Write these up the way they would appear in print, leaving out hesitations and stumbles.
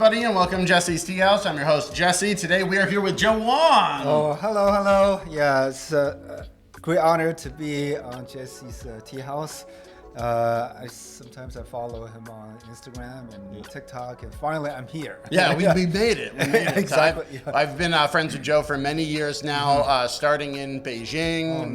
everybody, and welcome to Jesse's Teahouse. I'm your host, Jesse. Today we are here with Joe Wong. Oh, hello. Yeah, it's a great honor to be on Jesse's Teahouse. Sometimes I follow him on Instagram and TikTok, and finally I'm here. Yeah, we made it. Exactly. I've been friends with Joe for many years now, starting in Beijing,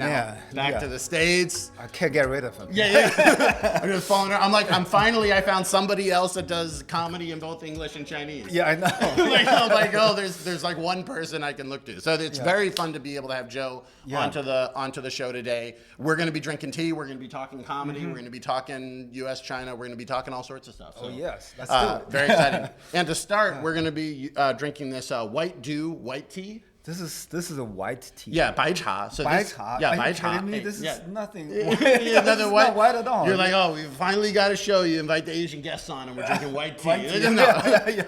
back to the States. I can't get rid of him. Yeah. I'm just following her. I found somebody else that does comedy in both English and Chinese. Yeah, I know. I'm like, there's like one person I can look to. So it's very fun to be able to have Joe onto the show today. We're going to be drinking tea. We're going to be talking comedy. We're going to be talking U.S. China. We're going to be talking all sorts of stuff. So, yes, let's do it. Very exciting. And to start, we're going to be drinking this white tea. This is a white tea. Yeah, bai cha. So bai cha. Yeah, Are bai you cha. kidding me? This is nothing. Nothing This white. Not white at all. You're like, oh, we finally got a show. You invite the Asian guests on, and we're drinking white tea. White tea.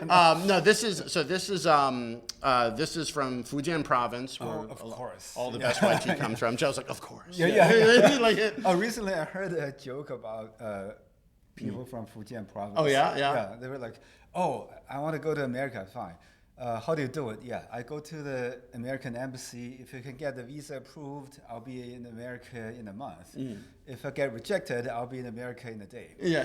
No, this is from Fujian province, where of course. all the best white tea comes from. Joe's like, of course. Yeah. Like it. Recently I heard a joke about people from Fujian province. Oh yeah. Yeah, they were like, oh, I want to go to America. Fine. How do you do it? Yeah, I go to the American embassy. If you can get the visa approved, I'll be in America in a month. If I get rejected, I'll be in America in a day. Yeah.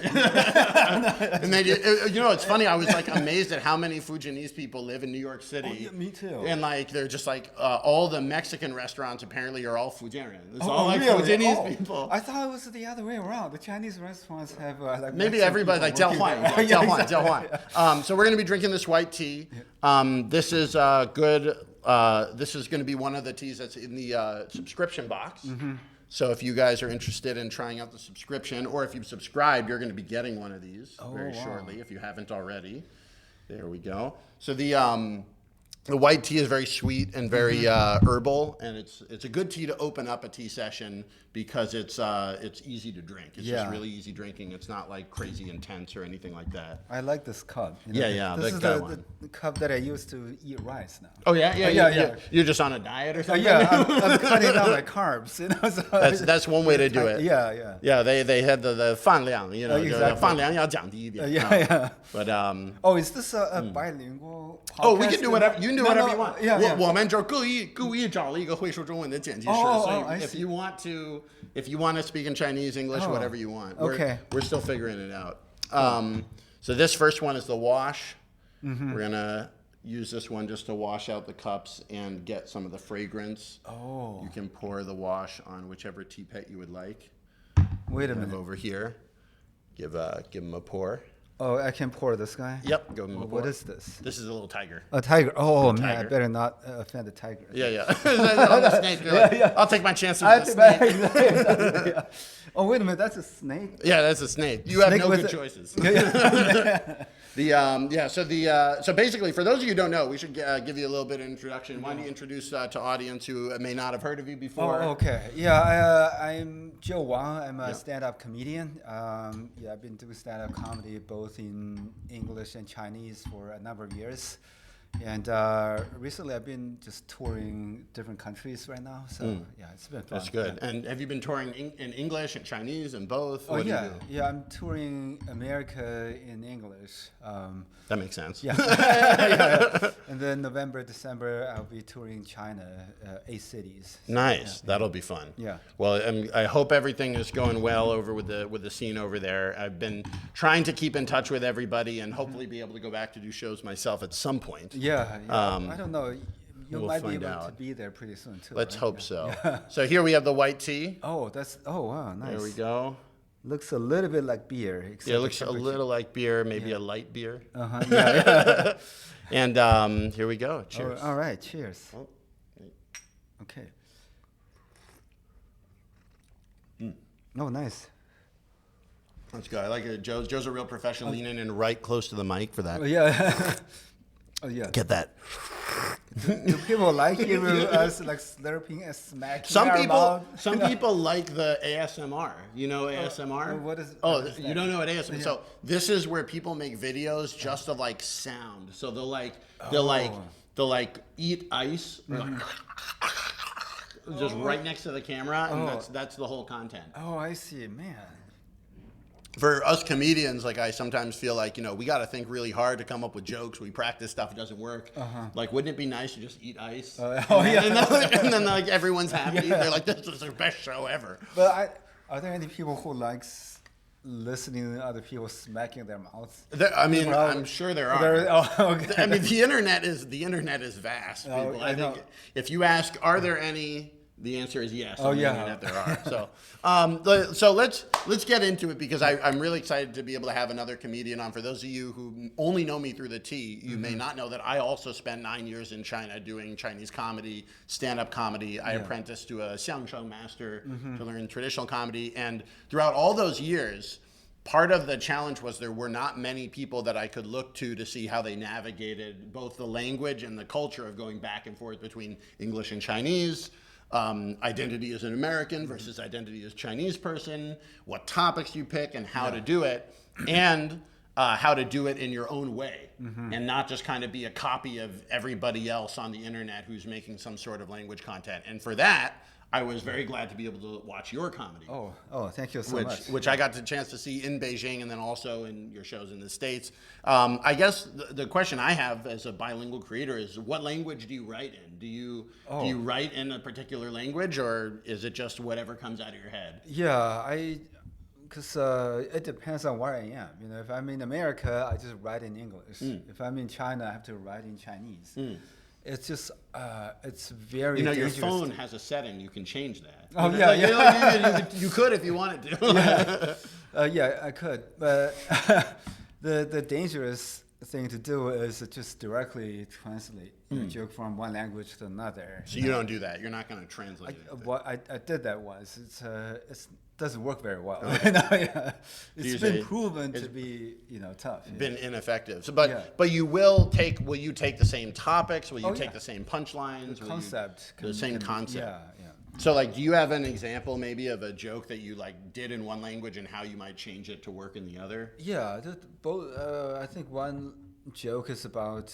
And then, it's funny. I was like amazed at how many Fujianese people live in New York City. Oh, yeah, me too. And like, they're just like, all the Mexican restaurants apparently are all Fujian. It's all like really? Fujianese people. I thought it was the other way around. The Chinese restaurants have like maybe Mexican everybody like people Jiao Huan. So we're going to be drinking this white tea. This is good. This is going to be one of the teas that's in the subscription box. So if you guys are interested in trying out the subscription, or if you've subscribed, you're going to be getting one of these very shortly if you haven't already. There we go. So the white tea is very sweet and very herbal, and it's a good tea to open up a tea session because it's easy to drink. It's just really easy drinking. It's not like crazy intense or anything like that. I like this cup. This is the cup that I use to eat rice now. Oh yeah. You're just on a diet or something. I'm cutting down my carbs. So that's one way to do it. Yeah. They had the 饭量, exactly. 饭量要降低一点. But is this a bilingual podcast? Oh, we can do whatever. You can do whatever you want. Yeah. 我们就故意找了一个会说中文的剪辑师. So if you want to speak in Chinese, English, whatever you want. We're still figuring it out. So this first one is the wash. We're gonna use this one just to wash out the cups and get some of the fragrance. You can pour the wash on whichever tea pet you would like. Wait a minute. Over here. Give him a pour. Oh, I can pour this guy? Yep, give him a pour. What is this? This is a little tiger. A tiger. Oh, man, tiger. I better not offend the tiger. Yeah. The snake. I'll take my chances with the snake. Oh, wait a minute, that's a snake? Yeah, that's a snake. You have no good choices. So basically, for those of you who don't know, we should give you a little bit of introduction. Why don't you introduce to audience who may not have heard of you before? Oh, okay. Yeah, I'm Joe Wong. I'm a stand-up comedian. I've been doing stand-up comedy both in English and Chinese for a number of years. And recently I've been just touring different countries right now. So it's been fun. That's good. And have you been touring in English and Chinese and both? Oh, yeah, I'm touring America in English. That makes sense. Yeah. And then November, December, I'll be touring China, 8 cities. Nice. That'll be fun. Yeah. Well, I hope everything is going well over with the scene over there. I've been trying to keep in touch with everybody and hopefully be able to go back to do shows myself at some point. Yeah. I don't know. You might be able to be there pretty soon too. Let's hope so. So here we have the white tea. Oh, wow, nice. There we go. Looks a little bit like beer. Yeah, it looks a little like beer, maybe a light beer. Yeah. And here we go. Cheers. All right, cheers. Oh. Okay. Oh, nice. That's good. I like it. Joe's a real professional. Lean in right close to the mic for that. Oh, yeah. Oh, yeah. Get that. Do people like hearing us like slurping and smacking Some people like the ASMR. You know ASMR? What is? You don't know what ASMR? Yeah. So this is where people make videos just of like sound. So they'll eat ice, just right next to the camera, and that's the whole content. Oh, I see, man. for us comedians, like I sometimes feel like, we got to think really hard to come up with jokes. We practice stuff, it doesn't work. Like, wouldn't it be nice to just eat ice? And then like everyone's happy. Yeah. They're like, this is the best show ever. But are there any people who likes listening to other people smacking their mouths? I'm sure there are. Okay. I mean, the internet is vast. People. I think if you ask, are there any? The answer is yes. On the internet there are. So let's get into it, because I'm really excited to be able to have another comedian on. For those of you who only know me through the tea, you may not know that I also spent 9 years in China doing Chinese comedy, stand-up comedy. I apprenticed to a xiangsheng master to learn traditional comedy. And throughout all those years, part of the challenge was there were not many people that I could look to see how they navigated both the language and the culture of going back and forth between English and Chinese. Identity as an American versus identity as a Chinese person, what topics you pick and how to do it, and how to do it in your own way, and not just kind of be a copy of everybody else on the internet who's making some sort of language content. And for that, I was very glad to be able to watch your comedy. Oh, thank you so much. Which I got the chance to see in Beijing, and then also in your shows in the States. I guess the question I have as a bilingual creator is, what language do you write in? Do you write in a particular language, or is it just whatever comes out of your head? Yeah, because it depends on where I am. If I'm in America, I just write in English. If I'm in China, I have to write in Chinese. It's just, it's very dangerous. Your phone has a setting, you can change that. Oh, yeah. You could if you wanted to. Yeah, I could. But the dangerous thing to do is just directly translate a joke from one language to another. So you don't do that? You're not going to translate it? I did that once. It doesn't work very well. It's been proven to be tough. Been ineffective. So, but you will you take the same topics? Will you take the same punchlines? The same concept. Yeah. So like, do you have an example maybe of a joke that you like did in one language and how you might change it to work in the other? Yeah, both. I think one joke is about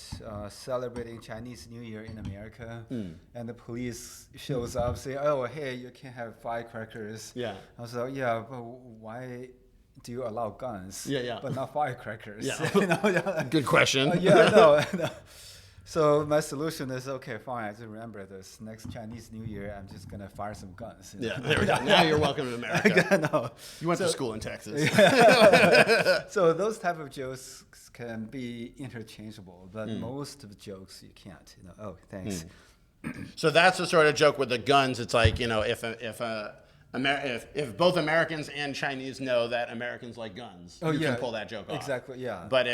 celebrating Chinese New Year in America, and the police shows up saying, "Oh, hey, you can't have firecrackers." Yeah. I was like, "Yeah, but why do you allow guns? But not firecrackers?" Yeah. Good question. No. So my solution is, okay, fine. I just remember this next Chinese New Year, I'm just gonna fire some guns. Yeah, there we go. Now you're welcome to America. No. You went to school in Texas. So those type of jokes can be interchangeable, but most of the jokes you can't. Oh, thanks. So that's the sort of joke with the guns. It's like, if both Americans and Chinese know that Americans like guns, you can pull that joke off. Exactly, yeah. But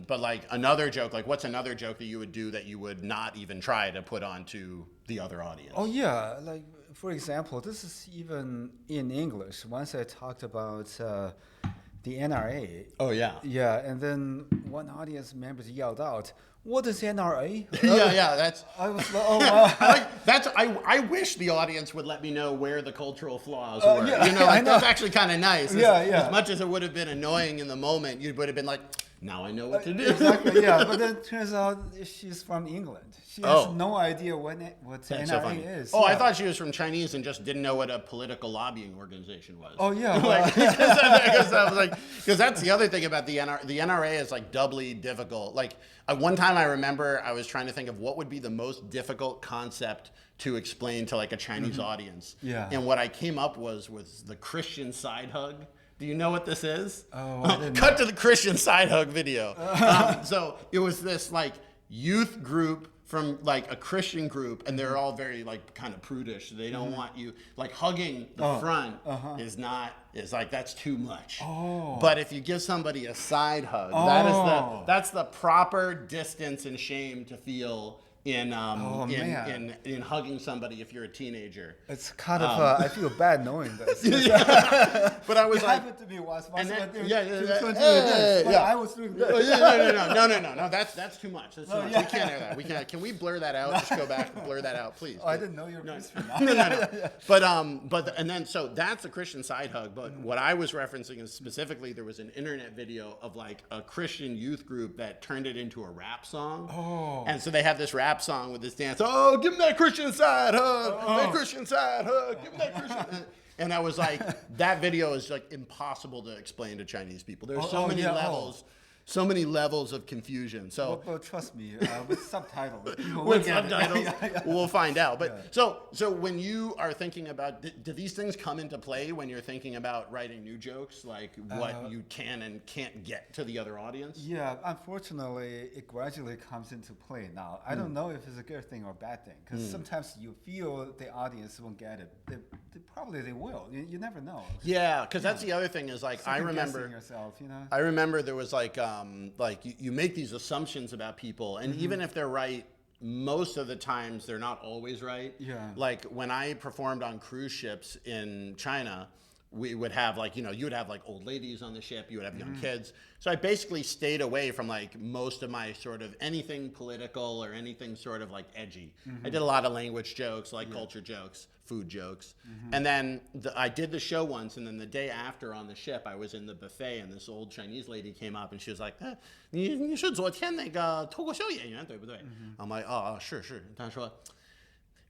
but like another joke, like what's another joke that you would do that you would not even try to put onto the other audience? Oh yeah, like for example, this is even in English. Once I talked about the NRA. Oh yeah. Yeah, and then one audience member yelled out, "What is NRA?" Yeah. That's. I was like, oh wow. I wish the audience would let me know where the cultural flaws were. Yeah, that's actually kind of nice. As much as it would have been annoying in the moment, you would have been like, now I know what to do. Exactly. Yeah, but then it turns out she's from England. She has no idea what NRA is. I thought she was from Chinese and just didn't know what a political lobbying organization was. Oh yeah. Because that's the other thing about the NRA. The NRA is like doubly difficult. Like one time I remember I was trying to think of what would be the most difficult concept to explain to like a Chinese audience. Yeah. And what I came up was the Christian side hug. Do you know what this is? I didn't Cut to the Christian side hug video. So it was this like youth group from like a Christian group, and they're all very like kind of prudish. They don't want you like hugging the front is like that's too much. But if you give somebody a side hug, that's the proper distance and shame to feel in hugging somebody if you're a teenager. It's kind of I feel bad knowing this. But I was it like, happened to me once. I was doing this. No, that's too much. That's too much. We can't air that. Can we blur that out? Just go back and blur that out, please. I didn't know you were Christian. No. But and then so that's a Christian side hug. But what I was referencing is specifically there was an internet video of like a Christian youth group that turned it into a rap song. And so they have this rap song with this dance. Oh, give him that Christian side hug. That Christian side hug. Give him that Christian. And I was like, that video is like impossible to explain to Chinese people. There's so many levels. So many levels of confusion. So well, trust me, with subtitles. with subtitles, we'll find out. But so when you are thinking about, do these things come into play when you're thinking about writing new jokes, like what you can and can't get to the other audience? Yeah, unfortunately, it gradually comes into play now. I don't know if it's a good thing or bad thing, because sometimes you feel the audience won't get it. Probably they will. You never know. Yeah, because that's the other thing is like I remember yourself, I remember there was like you make these assumptions about people, and even if they're right, most of the times they're not always right. Yeah. Like when I performed on cruise ships in China, we would have like, you would have like old ladies on the ship, you would have young kids. So I basically stayed away from like most of my sort of anything political or anything sort of like edgy. I did a lot of language jokes, like culture jokes, food jokes. And then I did the show once, and then the day after on the ship, I was in the buffet, and this old Chinese lady came up and she was like, 你是昨天那个脱口秀演员对不对? I'm like, oh, sure. 她说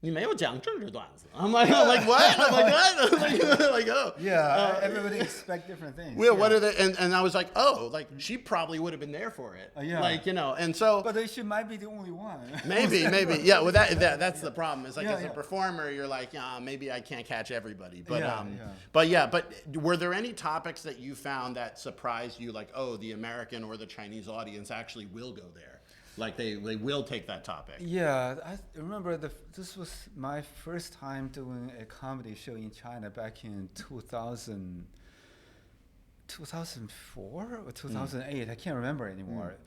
你没有讲政治段子. I'm like what? I'm like what? I'm like oh. Yeah, everybody expect different things. Well, what are they? And I was like, oh, like she probably would have been there for it. Yeah. Like, and so. But she might be the only one. maybe. Yeah, well, that's the problem. It's like as a performer, you're like, maybe I can't catch everybody. But but were there any topics that you found that surprised you, like, oh, the American or the Chinese audience actually will go there? Like they will take that topic. Yeah, I remember this was my first time doing a comedy show in China back in 2004 or 2008. I can't remember anymore.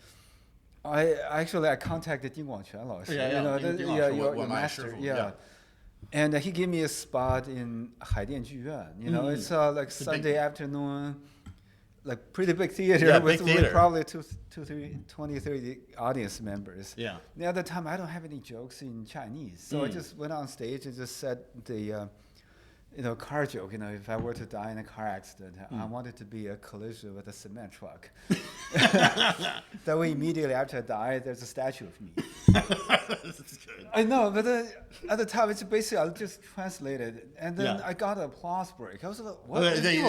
I contacted Ding Guangquan 老师, your master. Yeah. And he gave me a spot in 海淀剧院. It's like Sunday afternoon. Like pretty big theater with probably 20, 30 audience members. Yeah. The other time I don't have any jokes in Chinese, so I just went on stage and just said the car joke. If I were to die in a car accident, I want it to be a collision with a cement truck. That way, immediately after I die, there's a statue of me. That's good. I know, but at the time, it's basically I just translated, and then I got an applause break. I was like, "What?" They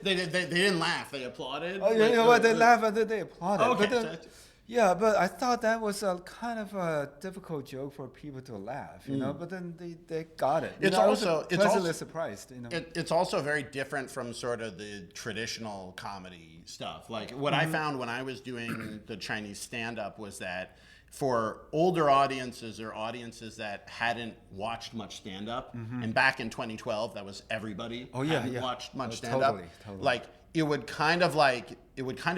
didn't laugh. They applauded. Oh, you know what? They laughed and then they applauded. Okay. But then, yeah, but I thought that was a kind of a difficult joke for people to laugh, But then they got it. It's I also was pleasantly surprised. It's also very different from sort of the traditional comedy stuff. Like what I found when I was doing the Chinese stand-up was that for older audiences or audiences that hadn't watched much stand-up, and back in 2012, that was everybody hadn't watched much stand-up. Totally. Like it would kind of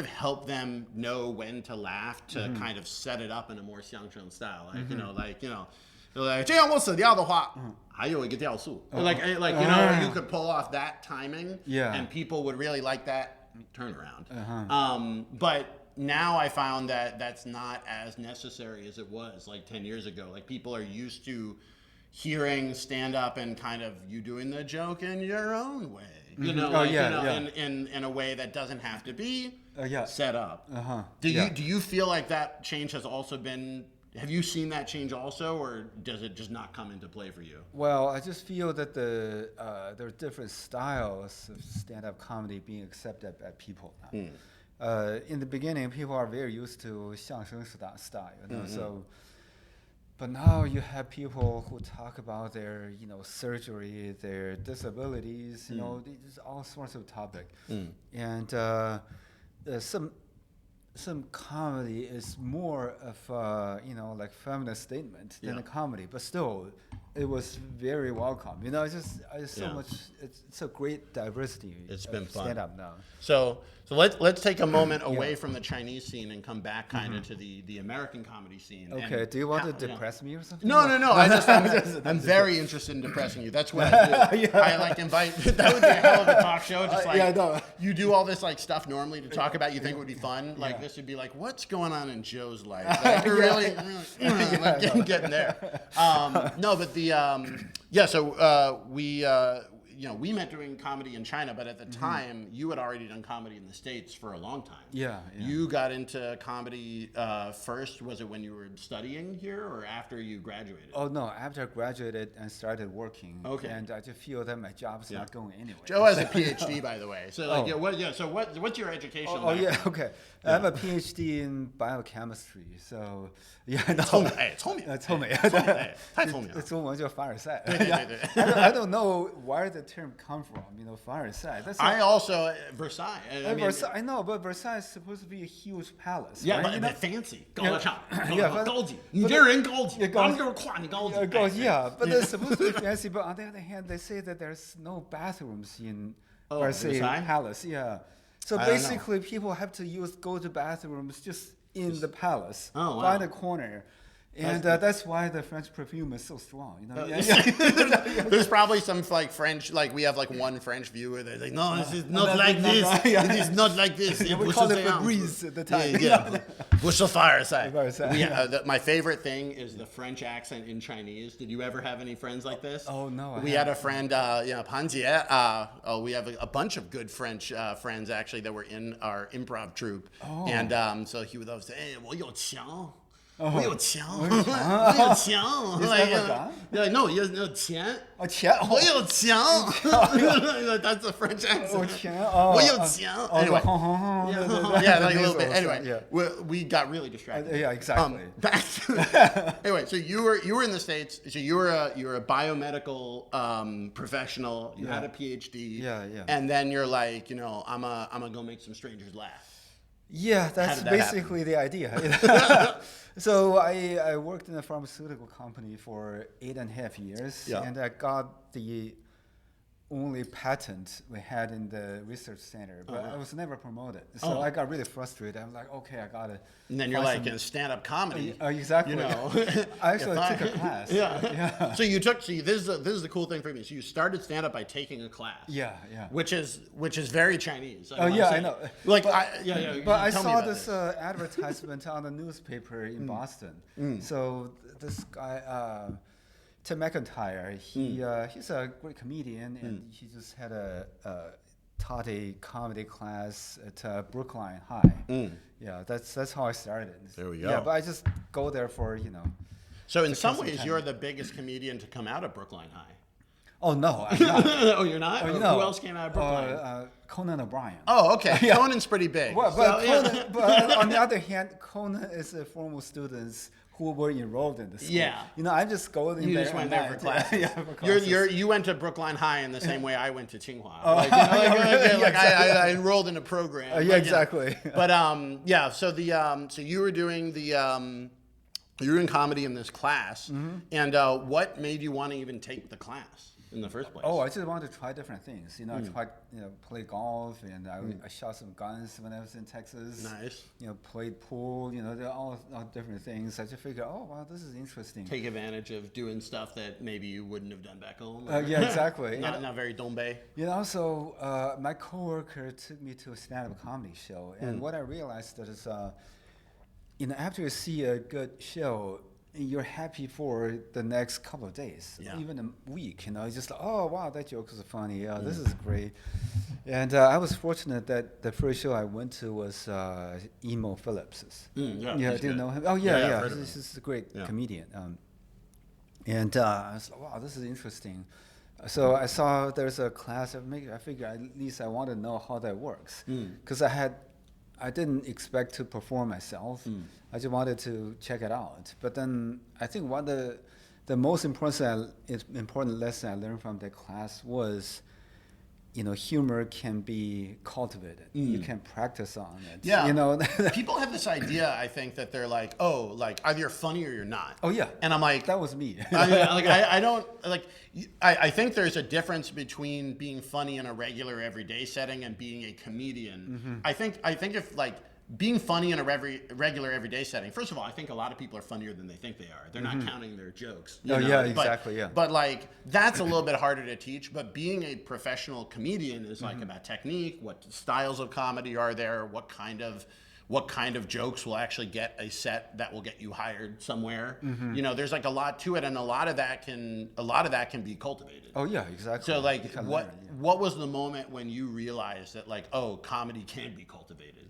help them know when to laugh to kind of set it up in a more xiangsheng style. Like like 这样我死掉的话还有一个调数. You could pull off that timing, and people would really like that turnaround. But now I found that that's not as necessary as it was like 10 years ago. Like people are used to hearing stand up and kind of you doing the joke in your own way. In a way that doesn't have to be set up. Do you feel like that change has also been? Have you seen that change also, or does it just not come into play for you? Well, I just feel that there are different styles of stand-up comedy being accepted by people now. In the beginning, people are very used to 相声 style, So, but now you have people who talk about their, surgery, their disabilities, there's all sorts of topics, and some comedy is more of like feminist statement than a comedy, but still, it was very welcome. It's so much. It's a great diversity. It's been fun. Stand up now. So let's take a moment away from the Chinese scene and come back kind of to the American comedy scene. Okay. And do you want to depress me or something? No. I'm very interested in depressing you. That's what I do. I like invite. That would be a hell of a talk show. Just like you do all this like stuff normally to talk about. You think would be fun. Like this would be like, what's going on in Joe's life? Like, you're really getting there. No, but the so we we met doing comedy in China, but at the time you had already done comedy in the States for a long time. Yeah. You got into comedy first. Was it when you were studying here or after you graduated? Oh no! After I graduated and started working, Okay. and I just feel that my job's not going anywhere. Joe has a PhD, by the way. So like, Oh. So what's your education? Okay. I have a PhD in biochemistry. So no. 聪明，哎，聪明，聪明，哎，太聪明了。中文叫凡尔赛。对对对对。I don't know where the term come from. 凡尔赛。I also Versailles. Versailles. I know, but Versailles is supposed to be a huge palace. Yeah, right? but fancy, 高大上， Yeah, 高级。你这人高级，高级咱们就是夸你高级。Yeah, but it's supposed to be fancy. But on the other hand, they say that there's no bathrooms in Versailles Palace. Yeah. So basically, people have to go to bathrooms just in the palace, by the corner. And that's why the French perfume is so strong, There's probably some like French, like we have like one French viewer that's like, no, this is not like this. It is not like this. We call it Febreze at the time. Yeah. Fireside. My favorite thing is the French accent in Chinese. Did you ever have any friends like this? Oh no. We had a friend, Pan Jie. We have a bunch of good French friends actually that were in our improv troupe. Oh. And so he would always say, hey, 我有枪. 我有枪。我有枪。Like, no, he doesn't know 钱。钱。我有枪。That's the French accent. 我有枪。Anyway. Yeah, like a little bit. Anyway, we got really distracted. Yeah, exactly. Anyway, so you were in the States. So you were a biomedical professional. You had a PhD. Yeah. And then you're like, I'm gonna go make some strangers laugh. Yeah, that's basically the idea. So I worked in a pharmaceutical company for 8.5 years, and I got the only patent we had in the research center, but I was never promoted. So I got really frustrated. I'm like, okay, I got to. And then you're like in stand-up comedy. Exactly. I actually took a class. Yeah. So this is the cool thing for me. So you started stand-up by taking a class. Yeah. Which is very Chinese. I know. Like, but I saw this advertisement on the newspaper in Boston. So this guy. Tim McIntyre, he's a great comedian, and he just had taught a comedy class at Brookline High. Yeah, that's how I started. There we go. Yeah, but I just go there for So in some ways, you're the biggest comedian to come out of Brookline High. Oh no, I'm not. Oh, you're not? Oh, Who else came out of Brookline? Conan O'Brien. Oh, okay. Conan's pretty big. Well, but on the other hand, Conan is a former student who were enrolled in the school. Yeah. I'm just going there. You just went there for classes. For classes. You went to Brookline High in the same way I went to Tsinghua. I enrolled in a program. Exactly. But so you were doing you were in comedy in this class, and what made you want to even take the class in the first place? Oh, I just wanted to try different things. I tried, play golf, and I shot some guns when I was in Texas. Nice. Played pool. They're all different things. I just figured, oh wow, this is interesting. Take advantage of doing stuff that maybe you wouldn't have done back home. Yeah, exactly. Not very Dongbei. So my coworker took me to a stand-up comedy show, and what I realized is, after you see a good show, you're happy for the next couple of days, even a week. It's just oh wow, that joke is funny. This is great. And I was fortunate that the first show I went to was Emo Phillips's. I didn't know him. Oh yeah. This is a great comedian. And I was like, wow, this is interesting. So I saw there's a class. I figured at least I want to know how that works, because I didn't expect to perform myself. I just wanted to check it out. But then I think one of the most important lesson I learned from that class was, humor can be cultivated. You can practice on it. Yeah. People have this idea, I think, that they're like, oh, like either you're funny or you're not. Oh yeah. And I'm like, that was me. I don't like. I think there's a difference between being funny in a regular everyday setting and being a comedian. I think if like being funny in a regular everyday setting, first of all, I think a lot of people are funnier than they think they are. They're not counting their jokes. Exactly. But like that's a little bit harder to teach. But being a professional comedian is like about technique. What styles of comedy are there? What kind of what kind of jokes will actually get a set that will get you hired somewhere. You know, there's like a lot to it, and a lot of that can be cultivated. Oh yeah, exactly. So like, You can what learn, yeah. what was the moment when you realized that like, oh, comedy can be cultivated?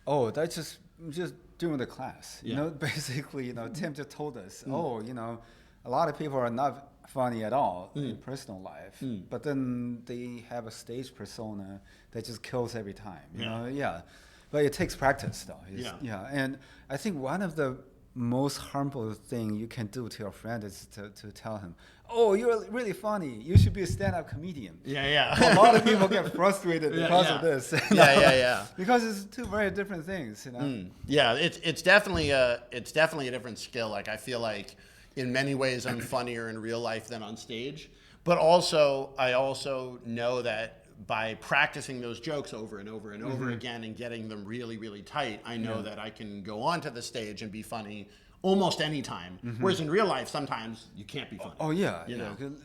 Oh, that's just during the class. You Yeah. know, basically, you know, Tim just told us, oh, you know, a lot of people are not funny at all in personal life, but then they have a stage persona that just kills every time. You know, yeah. But it takes practice, though. Yeah. And I think one of the most harmful thing you can do to your friend is to tell him, oh, you're really funny. You should be a stand-up comedian. Yeah. A lot of people get frustrated because of this. you know? Yeah. Because it's two very different things, you know. Yeah, it's definitely a different skill. Like, I feel like in many ways I'm funnier in real life than on stage, but also I also know that by practicing those jokes over and over and over again and getting them really, really tight, I know that I can go onto the stage and be funny almost any time. Whereas in real life, sometimes you can't be funny. Oh yeah, you know. 'Cause,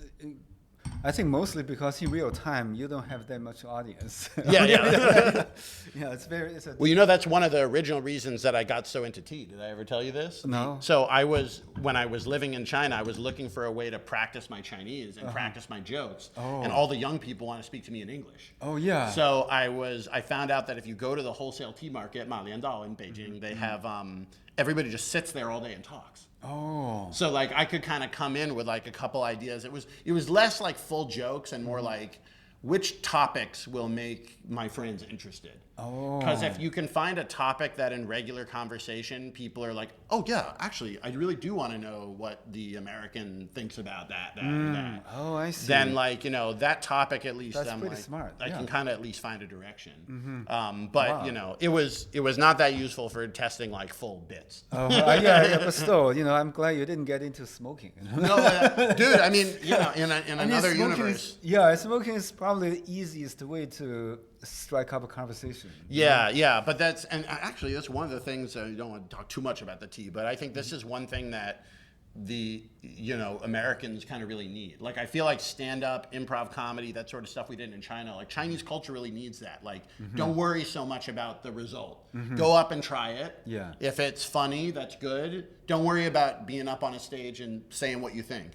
I think mostly because in real time you don't have that much audience. Yeah. Yeah, it's a Well, you know, that's one of the original reasons that I got so into tea. Did I ever tell you this? No. So when I was living in China, I was looking for a way to practice my Chinese and practice my jokes. Oh. And all the young people want to speak to me in English. Oh yeah. So I found out that if you go to the wholesale tea market, Maliandao in Beijing, they have everybody just sits there all day and talks. Oh. So like I could kind of come in with like a couple ideas. It was less like full jokes and more like which topics will make my friends interested. Oh. Because if you can find a topic that in regular conversation people are like, oh yeah, actually I really do want to know what the American thinks about that and that. Oh, I see. Then like, you know, that topic at least That's I'm pretty like, smart, I yeah. can kind of at least find a direction. But Wow. you know, it was not that useful for testing like full bits. Oh, yeah, but still, you know, I'm glad you didn't get into smoking. No, dude. I mean, you know, in another smoking universe. Smoking is probably the easiest way to strike up a conversation. Yeah, but that's actually one of the things. I don't want to talk too much about the tea, but I think this is one thing that the Americans kind of really need. Like I feel like stand-up, improv comedy, that sort of stuff we did in China. Like Chinese culture really needs that. Like don't worry so much about the result. Go up and try it. Yeah. If it's funny, that's good. Don't worry about being up on a stage and saying what you think.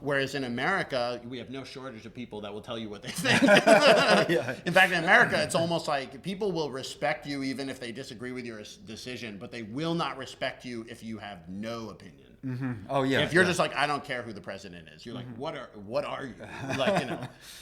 Whereas in America, we have no shortage of people that will tell you what they think. In fact, in America, it's almost like people will respect you even if they disagree with your decision, but they will not respect you if you have no opinion. Oh yeah. If you're just like, I don't care who the president is, you're like, what are you? Like, you know.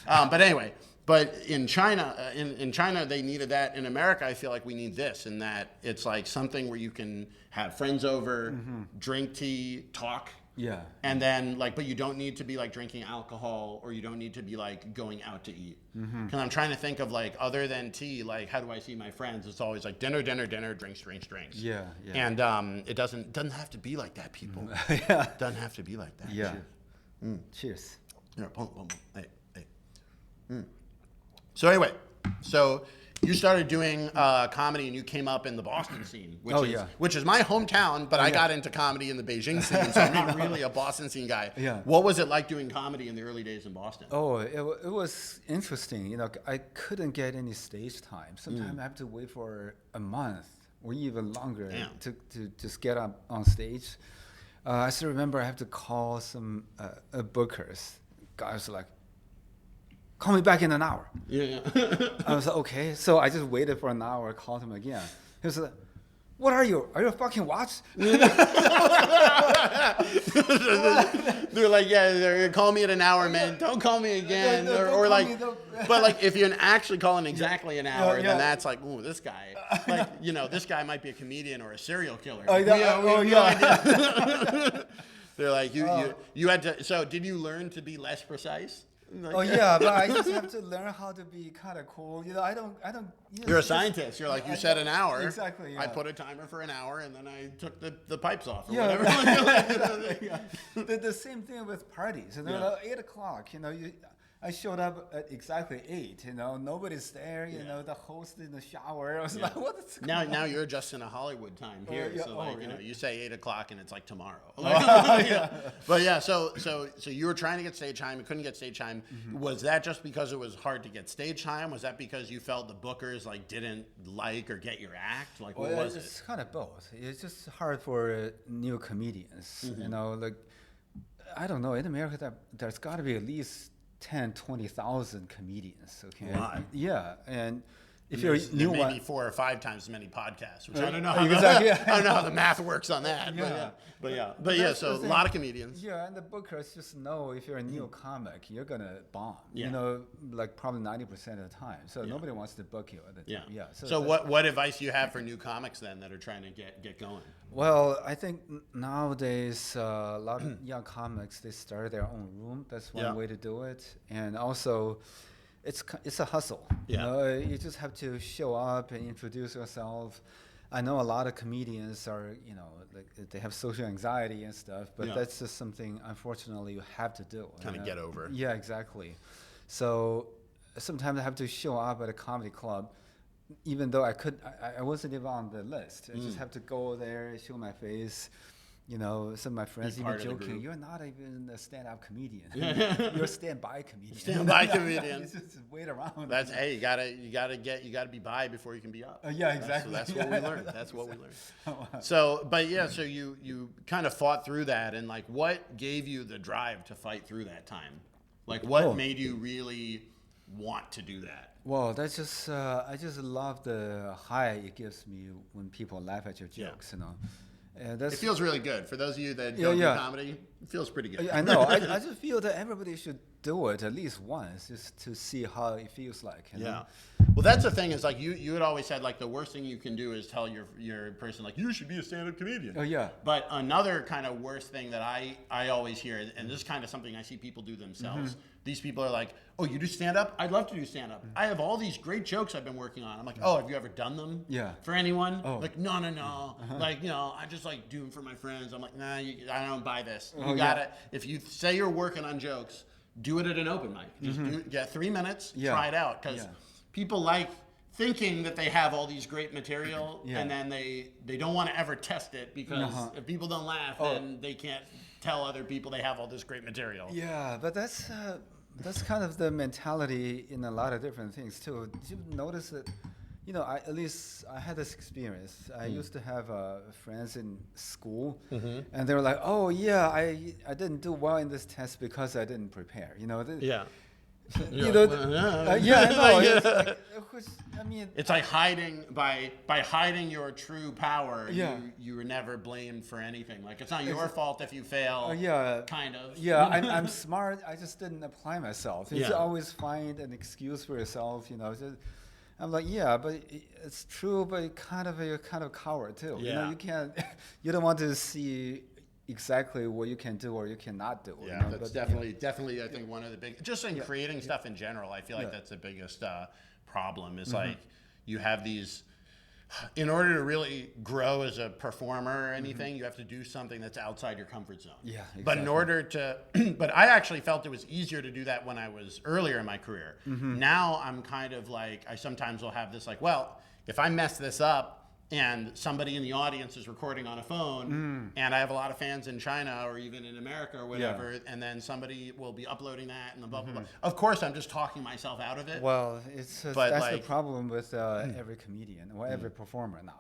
But anyway, but in China, in China they needed that. In America, I feel like we need this, in that it's like something where you can have friends over, drink tea, talk. Yeah. And then like, but you don't need to be like drinking alcohol, or you don't need to be like going out to eat. Because I'm trying to think of like, other than tea, like how do I see my friends? It's always like dinner, drinks. Yeah. And it doesn't have to be like that, people. Yeah. It doesn't have to be like that. Yeah. Cheers. Cheers. Here, boom. Hey. So anyway, you started doing comedy and you came up in the Boston scene, which is my hometown, but I got into comedy in the Beijing scene, so I'm not really a Boston scene guy. Yeah. What was it like doing comedy in the early days in Boston? Oh, it was interesting. You know, I couldn't get any stage time. Sometimes I have to wait for a month or even longer to just get up on stage. I still remember I have to call some bookers. Guys like, call me back in an hour. Yeah. I was like, okay. So I just waited for an hour, called him again. He was like, what are you? Are you a fucking watch? They're like, yeah, they're gonna call me at an hour, man. Don't call me again. Or like, but like, if you're actually calling exactly an hour, then that's like, ooh, this guy, like, you know, this guy might be a comedian or a serial killer. They're like, you had to. So did you learn to be less precise? Like, Oh yeah, but I just have to learn how to be kind of cool. You know, I don't. You know, You're a scientist. You're like, you said an hour. Exactly. Yeah. I put a timer for an hour, and then I took the pipes off or Yeah, whatever. the same thing with parties. You know, 8 o'clock. You know, I showed up at exactly 8. Nobody's there. The host in the shower. I was like, what is going on? Now you're just in a Hollywood time here, so really? you say 8 o'clock and it's like tomorrow. Yeah. But yeah, so you were trying to get stage time, you couldn't get stage time. Was that just because it was hard to get stage time? Was that because you felt the bookers like didn't like or get your act? Like what was it? It's kind of both. It's just hard for new comedians. I don't know. In America, there's got to be at least 10, 20,000 comedians. Okay. A lot. Yeah, and if you're a new one, maybe 4 or 5 times as many podcasts, which I don't know. I don't know how the math works on that. But yeah. So a lot of comedians. Yeah, and the bookers just know if you're a new comic, you're gonna bomb. Yeah. Like probably 90% of the time. So nobody wants to book you at the time. Yeah. So what advice do you have for new comics then that are trying to get going? Well, I think nowadays a lot of young comics, they start their own room. That's one way to do it, and also. It's a hustle. You just have to show up and introduce yourself. I know a lot of comedians are, like they have social anxiety and stuff, but that's just something, unfortunately, you have to do. Kind of get over. Yeah, exactly. So sometimes I have to show up at a comedy club, even though I wasn't even on the list. I just have to go there, show my face. Some of my friends even joking, you're not even a stand-up comedian. You're a stand-by comedian. Stand-by comedian. Just wait around. That's you gotta be by before you can be up. Yeah, exactly. That's what we learned. That's what we learned. So you kind of fought through that, and like, what gave you the drive to fight through that time? Like, what made you really want to do that? Well, that's just I just love the high it gives me when people laugh at your jokes. It feels really good. For those of you that don't do comedy, it feels pretty good. I know. I just feel that everybody should do it at least once just to see how it feels like. Well, that's the thing is like you had always said like the worst thing you can do is tell your person like you should be a stand-up comedian. Oh, yeah. But another kind of worst thing that I always hear, and this is kind of something I see people do themselves. These people are like, oh, you do stand-up? I'd love to do stand-up. I have all these great jokes I've been working on. I'm like, oh, have you ever done them? For anyone? Like, no. Like, I just like do them for my friends. I'm like, nah, I don't buy this. You gotta, if you say you're working on jokes, do it at an open mic. Just get 3 minutes, try it out. Because people like thinking that they have all these great material, and then they don't want to ever test it because if people don't laugh, then they can't tell other people they have all this great material. Yeah, but that's kind of the mentality in a lot of different things too. Did you notice that? At least I had this experience. I used to have friends in school, and they were like, "Oh yeah, I didn't do well in this test because I didn't prepare." I know. It's like hiding by hiding your true power. You were never blamed for anything. Like it's not your fault if you fail. Kind of. I'm smart. I just didn't apply myself. You always find an excuse for yourself. I'm like, but it's true, but you're kind of coward too. You can't. You don't want to see exactly what you can do or you cannot do. That's definitely I think one of the big, just in creating stuff in general, I feel like that's the biggest problem is like you have these, in order to really grow as a performer or anything, you have to do something that's outside your comfort zone. Exactly. But in order to, but I actually felt it was easier to do that when I was earlier in my career. Now I'm kind of like, I sometimes will have this like, well, if I mess this up, and somebody in the audience is recording on a phone, and I have a lot of fans in China or even in America or whatever, and then somebody will be uploading that and the blah, blah, blah. Of course, I'm just talking myself out of it. Well, that's the problem with every comedian or every performer now.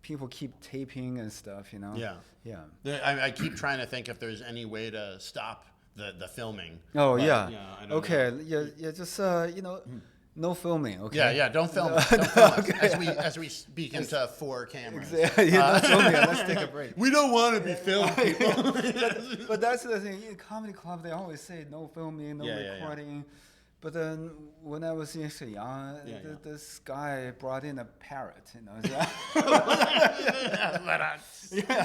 People keep taping and stuff. I keep trying to think if there's any way to stop the filming. Oh, but, yeah. I don't know. Just no filming, okay? Yeah, don't film it. Don't film it. As we speak into 4 cameras. Exactly. Don't film it. Let's take a break. We don't want to be filmed, people. But that's the thing. In comedy club, they always say no filming, no recording. But then when I was in Shenyang, this guy brought in a parrot.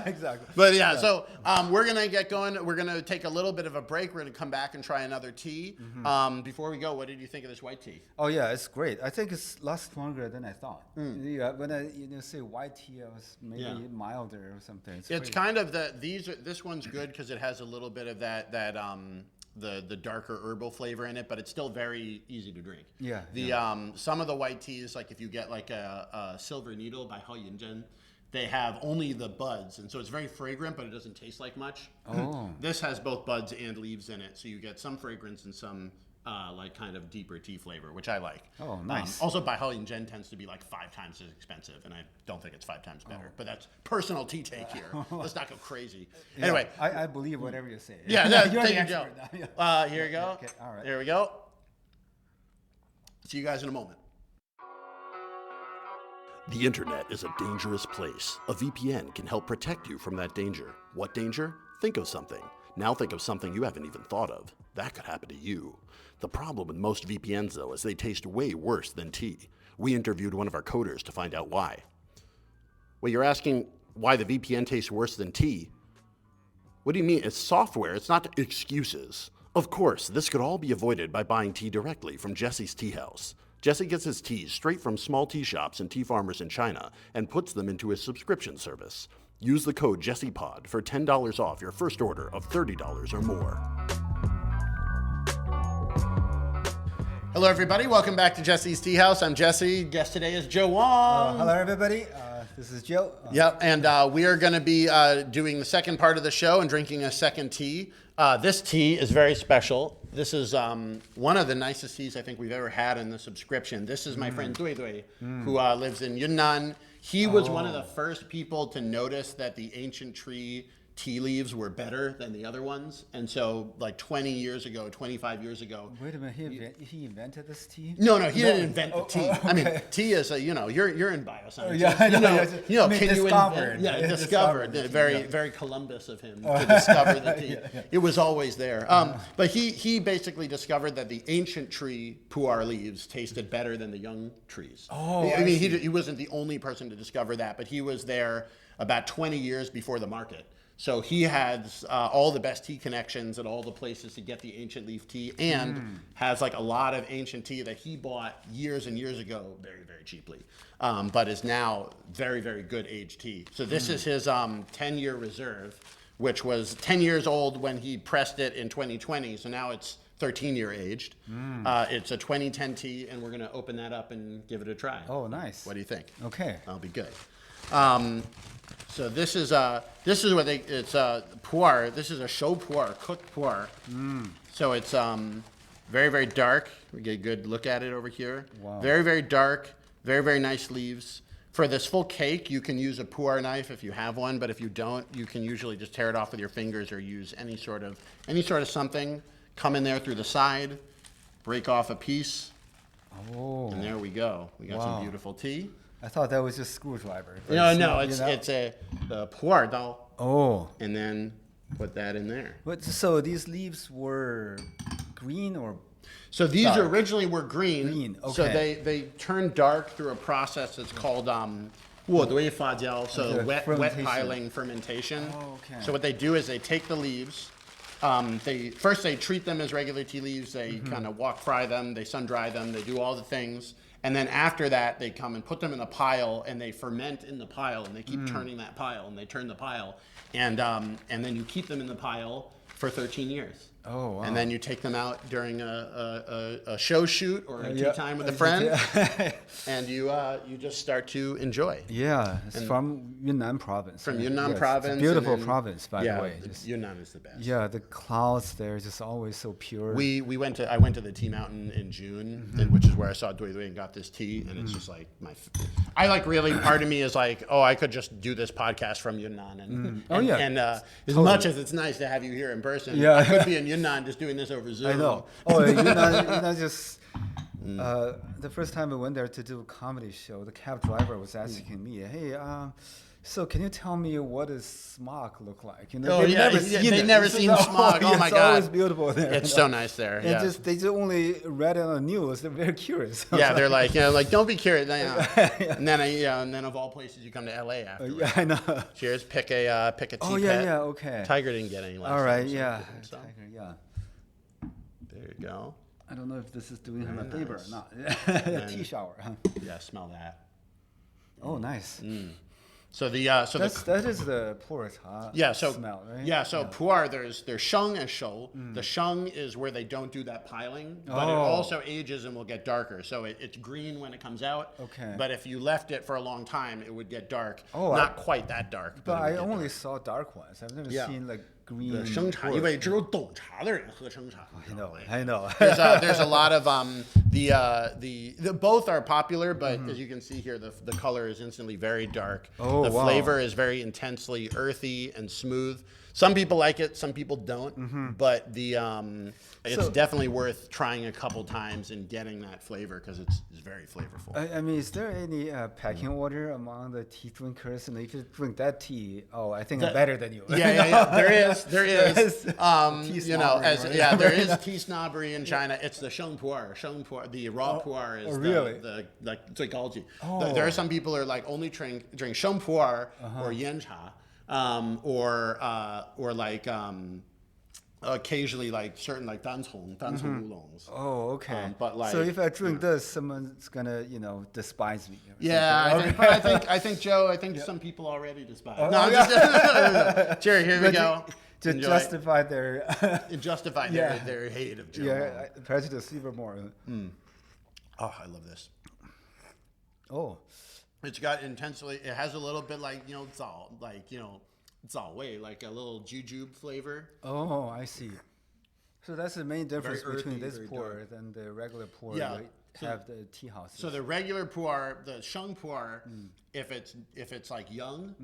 Exactly. But so we're gonna get going. We're gonna take a little bit of a break. We're gonna come back and try another tea. Before we go, what did you think of this white tea? Oh yeah, it's great. I think it's a lot stronger than I thought. When I say white tea, I was maybe milder or something. It's kind of this one's good because it has a little bit of that the darker herbal flavor in it, but it's still very easy to drink. Yeah. Some of the white teas, like if you get like a Silver Needle by Hao Yinzhen, they have only the buds, and so it's very fragrant, but it doesn't taste like much. Oh. This has both buds and leaves in it, so you get some fragrance and some like kind of deeper tea flavor, which I like. Oh, nice. Also, Bai Hao Yinzhen tends to be like 5 times as expensive, and I don't think it's 5 times better. But that's personal tea take here. Let's not go crazy. Yeah, Anyway, I believe whatever you say. yeah, You're thank the you, expert Joe. now. Here you go. Okay, all right. There we go. See you guys in a moment. The internet is a dangerous place. A VPN can help protect you from that danger. What danger? Think of something. Now think of something you haven't even thought of. That could happen to you. The problem with most VPNs, though, is they taste way worse than tea. We interviewed one of our coders to find out why. Well, you're asking why the VPN tastes worse than tea? What do you mean? It's software. It's not excuses. Of course, this could all be avoided by buying tea directly from Jesse's Teahouse. Jesse gets his teas straight from small tea shops and tea farmers in China and puts them into his subscription service. Use the code JessePod for $10 off your first order of $30 or more. Hello, everybody. Welcome back to Jesse's Teahouse. I'm Jesse. Guest today is Joe Wong. Hello, everybody. This is Joe. Yep, and we are going to be doing the second part of the show and drinking a second tea. This tea is very special. This is one of the nicest teas I think we've ever had in the subscription. This is my friend Dui Dui, who lives in Yunnan. He was one of the first people to notice that the ancient tree tea leaves were better than the other ones. And so like 20 years ago, 25 years ago. Wait a minute, he invented this tea? No, he didn't invent the tea. Okay. I mean, tea is a, you're in bioscience. Yeah, I know. Can you invent? Yeah, discovered. Very Columbus of him to discover the tea. It was always there. But he basically discovered that the ancient tree Pu'er leaves tasted better than the young trees. Oh, I mean, he wasn't the only person to discover that, but he was there about 20 years before the market. So he has all the best tea connections at all the places to get the ancient leaf tea, and has like a lot of ancient tea that he bought years and years ago very, very cheaply, but is now very, very good aged tea. So this is his 10-year reserve, which was 10 years old when he pressed it in 2020. So now it's 13-year aged. It's a 2010 tea, and we're going to open that up and give it a try. Oh, nice. What do you think? Okay. That'll be good. So this is what it's pu'er. This is a show pu'er, cooked pu'er. So it's very, very dark. We get a good look at it over here. Wow. Very, very dark. Very, very nice leaves. For this full cake, you can use a pu'er knife if you have one, but if you don't, you can usually just tear it off with your fingers or use any sort of something. Come in there through the side, break off a piece, and there we go. We got some beautiful tea. I thought that was just screwdriver. No, it's a pu'er dao. Oh. And then put that in there. But so these leaves were green or? So these dark? originally were green. Green, okay. So they turn dark through a process that's called 卧堆发酵, so Okay, wet fermentation. piling fermentation. Oh, okay. So what they do is they take the leaves. They treat them as regular tea leaves. They kind of fry them. They sun dry them. They do all the things. And then after that, they come and put them in a pile, and they ferment in the pile, and they keep turning that pile, and they turn the pile, and then you keep them in the pile for 13 years. Oh, wow. And then you take them out during a show shoot or a tea Yeah. time with a friend, and you just start to enjoy. Yeah, it's from Yunnan province. From right? Yunnan Yes, province. It's a beautiful and then- province, by the way. Just- Yunnan is the best. yeah, the clouds there are just always so pure. I went to the tea mountain in June, which is where I saw Dui Dui and got this tea, and it's just like really part of me is like, oh, I could just do this podcast from Yunnan, and as much as it's nice to have you here in person, Yeah. I could be in Yunnan just doing this over Zoom. I know. Oh, Yunnan just. The first time I went there to do a comedy show, the cab driver was asking me, "Hey, so can you tell me what does smog look like?" You know, Oh, they've yeah, never yeah, seen they've it. never It's seen just- smog. Oh, my it's God. always beautiful there. It's you know? so nice there. And Yeah. they just only read it on the news. They're very curious. Yeah, they're like, don't be curious. And then of all places, you come to LA after. Yeah, I know. Cheers. Pick a tea Oh pet. yeah, okay. Tiger didn't get any last All right, time, so yeah. give him some. Tiger, yeah. There you go. I don't know if this is doing him a Very favor or nice. not. Tea shower. Huh? Yeah, smell that. Oh, nice. So the that is the Pu'er smell, right? Yeah, so Pu'er, there's sheng and shou. The sheng is where they don't do that piling, but it also ages and will get darker. So it's green when it comes out. Okay. But if you left it for a long time, it would get dark. Oh, not quite that dark. But I it would get only dark. saw dark ones. I've never seen like green. 生茶，因为只有懂茶的人喝生茶。I know. There's a lot of the both are popular, but as you can see here, the color is instantly very dark. Oh, the wow. flavor is very intensely earthy and smooth. Some people like it, some people don't. But it's definitely worth trying a couple times and getting that flavor because it's very flavorful. I mean, is there any pecking order among the tea drinkers? And if you drink that tea, I think I'm better than you. Yeah. There is. Tea snobbery, right? There is tea snobbery in China. It's the sheng pu'er, the raw pu'er is really? the like 最高级. There are some people who are like only drink sheng pu'er or yan cha, or like occasionally like certain like dancong oolongs. Oh, okay. But like, so if I drink this, someone's gonna, despise me. Yeah, I think Joe. I think some people already despise. I'm just Jerry. Here we go. To Enjoy. justify their their hate of Joe. yeah, prejudice even more. Oh, I love this. Oh, It's got intensely. It has a little bit like zao, like zao wei, like a little jujube flavor. oh, I see. So that's the main difference Very between earthy, this very pu'er than the regular pu'er. Yeah. They have the tea houses. So the regular pu'er, the sheng pu'er, if it's like young,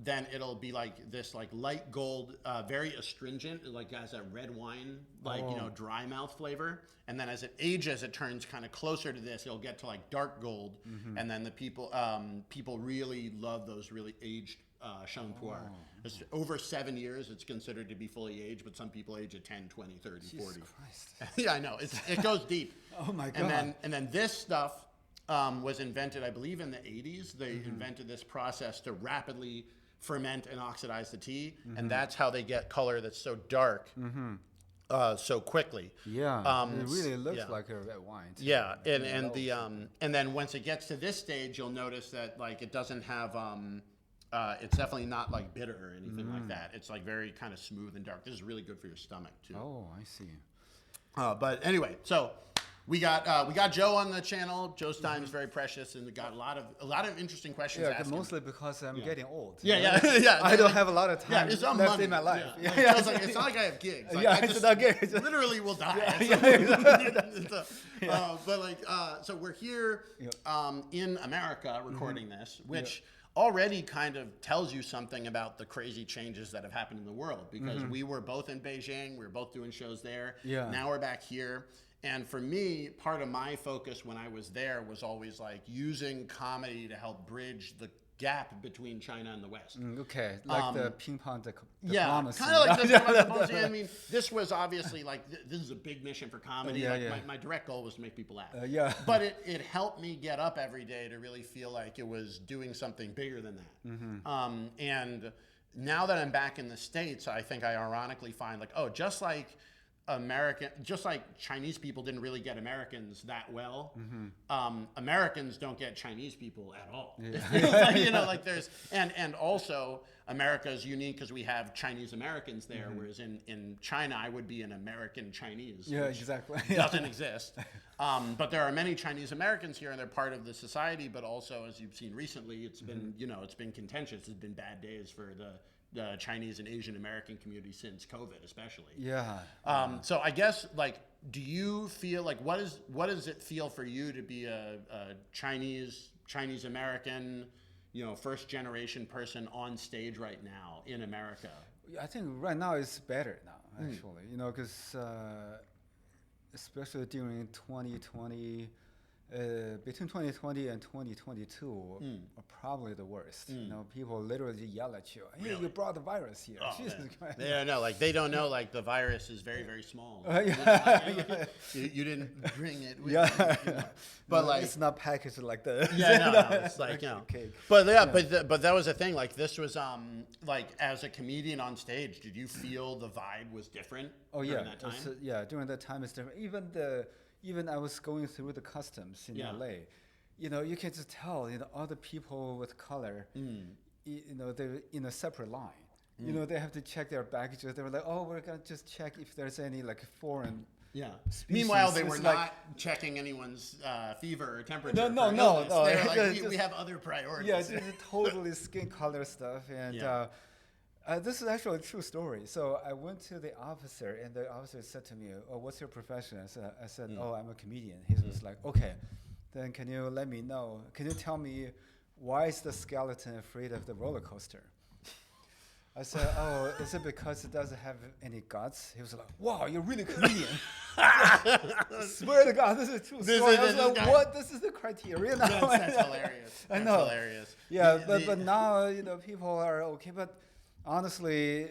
then it'll be like this like light gold, very astringent, like has that red wine, like dry mouth flavor. And then as it ages, it turns kind of closer to this. It'll get to like dark gold, and then the people really love those really aged sheng pu'er. It's over 7 years. It's considered to be fully aged, but some people age at 10, 20, 30, Jesus 40. Christ. Yeah, I know. It goes deep. Oh my God. And then this stuff was invented, I believe, in the 80s. They invented this process to rapidly ferment and oxidize the tea, and that's how they get color that's so dark so quickly. Yeah, it really looks like a red wine. Too. Yeah, and then once it gets to this stage, you'll notice that like it doesn't have. It's definitely not like bitter or anything like that. It's like very kind of smooth and dark. This is really good for your stomach too. Oh, I see. But anyway, so we got Joe on the channel. Joe's time is very precious, and we got a lot of interesting questions. Yeah, asked mostly because I'm getting old. Yeah. I don't have a lot of time it's left money. in my life. Yeah. It's not like I have gigs. Like, I it's just not gigs. literally will die. But like, so we're here in America recording this, which already kind of tells you something about the crazy changes that have happened in the world, because we were both in Beijing, we were both doing shows there. Yeah. Now we're back here. And for me, part of my focus when I was there was always like using comedy to help bridge the gap between China and the West. Okay, like the ping pong Yeah, diplomacy. kind of like this diplomacy. I mean, this was obviously like, this is a big mission for comedy. Yeah, like, yeah. My direct goal was to make people laugh. Yeah. But it helped me get up every day to really feel like it was doing something bigger than that. And now that I'm back in the States, I think I ironically find like, just like Chinese people didn't really get Americans that well. Americans don't get Chinese people at all. Yeah. like there's and also America is unique because we have Chinese Americans there, whereas in China I would be an American Chinese. Yeah, exactly. Doesn't exist. But there are many Chinese Americans here, and they're part of the society. But also, as you've seen recently, it's been it's been contentious. It's been bad days for the Chinese and Asian American community since COVID, especially. Yeah. So I guess, like, do you feel like what does it feel for you to be a Chinese American, first generation person on stage right now in America? I think right now it's better now, actually. Because especially during 2020. Between 2020 and 2022 are probably the worst. People literally yell at you, "Hey, Really? you brought the virus here!" Oh, Jesus Christ. They don't know. Like, they don't know. Like, the virus is very, very small. You didn't bring it with you. But no, like, it's not packaged like that. no, it's like cake. But but that was the thing. Like, this was like, as a comedian on stage, did you feel the vibe was different? Oh during yeah, that time? during that time it's different. Even I was going through the customs in LA, you can just tell, other people with color, they're in a separate line. They have to check their baggages. They were like, oh, we're gonna just check if there's any like foreign. Yeah. Species. Meanwhile, they were It's not like, checking anyone's fever or temperature. No. They were like, Just- we have other priorities. Yeah, just totally skin color stuff. And this is actually a true story. So I went to the officer, and the officer said to me, "Oh, what's your profession?" I said, "Oh, I'm a comedian." He was like, "Okay, then can you let me know? Can you tell me why is the skeleton afraid of the roller coaster?" I said, "Oh, is it because it doesn't have any guts?" He was like, "Wow, you're really a comedian." Swear to God, this is a true story. I was like, "What? This is the criteria now?" That's hilarious. I That's know. hilarious. Yeah, but now people are okay. But honestly,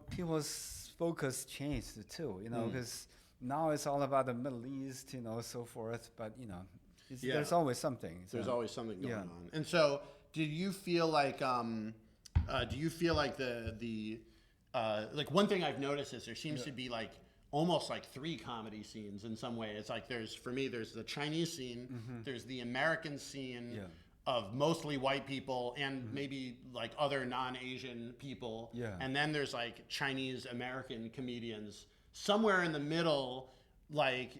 people's focus changed too. Because now it's all about the Middle East, so forth. But there's always something. There's always something going on. And so, do you feel like the like one thing I've noticed is there seems to be like almost like 3 comedy scenes in some way. It's like there's the Chinese scene, there's the American scene of mostly white people and maybe like other non-Asian people, and then there's like Chinese American comedians somewhere in the middle. Like,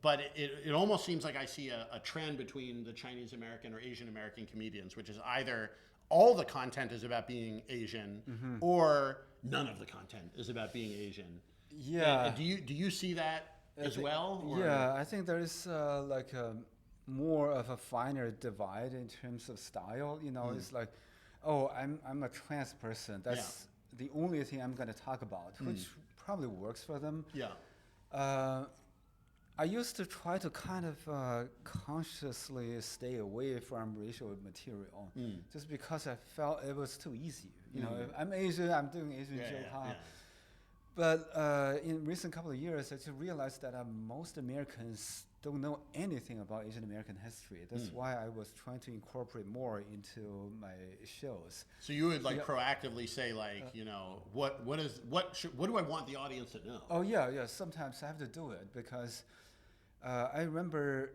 but it almost seems like I see a trend between the Chinese American or Asian American comedians, which is either all the content is about being Asian or none of the content is about being Asian. Yeah. Do you see that as well? Or? Yeah, I think there is like more of a finer divide in terms of style. It's like, oh, I'm a trans person. That's the only thing I'm going to talk about, which probably works for them. Yeah. I used to try to kind of consciously stay away from racial material, just because I felt it was too easy. If I'm Asian, I'm doing Asian joke. But in recent couple of years, I just realized that most Americans don't know anything about Asian American history. That's why I was trying to incorporate more into my shows. So you would like proactively say like, what do I want the audience to know? Oh yeah. Sometimes I have to do it because I remember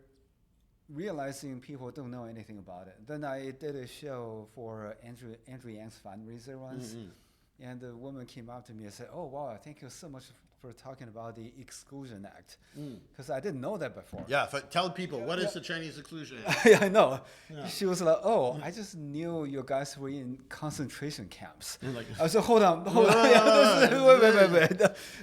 realizing people don't know anything about it. Then I did a show for Andrew Yang's fundraiser once. And the woman came up to me and said, "Oh, wow, thank you so much for talking about the Exclusion Act." Because I didn't know that before. Yeah, tell people, what is the Chinese Exclusion Act? Yeah, I know. Yeah. She was like, "Oh, I just knew you guys were in concentration camps." Like, I said, hold on. Wait.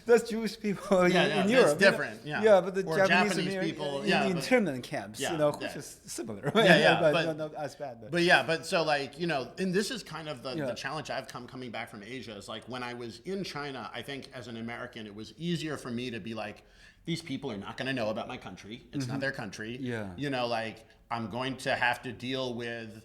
That's Jewish people in Europe. That's different. Yeah, but the or Japanese people in the internment camps, which is similar. But not as bad. But so like, and this is kind of the challenge I've coming back from Asia is like when I was in China, I think as an American, it was easier for me to be like, these people are not going to know about my country. It's not their country. Yeah. Like I'm going to have to deal with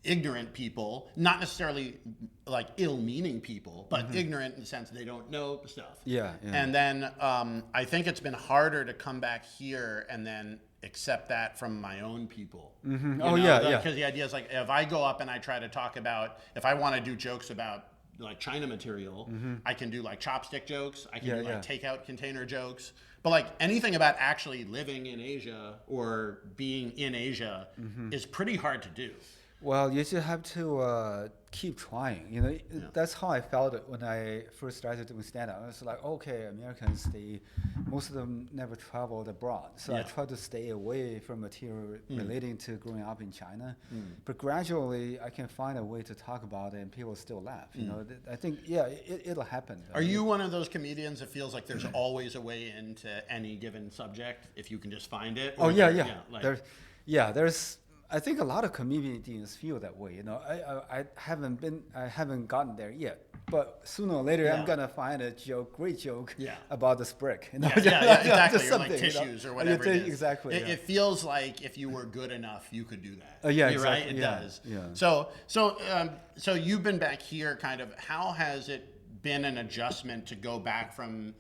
ignorant people, not necessarily like ill-meaning people, but ignorant in the sense they don't know stuff. Yeah. And then I think it's been harder to come back here and then accept that from my own people. Because the idea is like, if I go up and I try to talk about, if I want to do jokes about like China material, I can do like chopstick jokes, I can do like takeout container jokes, but like anything about actually living in Asia or being in Asia is pretty hard to do. Well, you just have to keep trying. That's how I felt it when I first started doing stand-up. I was like, okay, Americans, most of them never traveled abroad. So I tried to stay away from material relating to growing up in China. But gradually, I can find a way to talk about it and people still laugh. I think, it'll happen. Are you one of those comedians that feels like there's always a way into any given subject if you can just find it? Oh, yeah. There's I think a lot of comedians feel that way. I haven't gotten there yet, but sooner or later I'm gonna find a great joke about this brick. Exactly. Or like tissues or whatever. Exactly. It feels like if you were good enough, you could do that. You're exactly. Right. It does. Yeah. So you've been back here. Kind of. How has it been an adjustment to go back from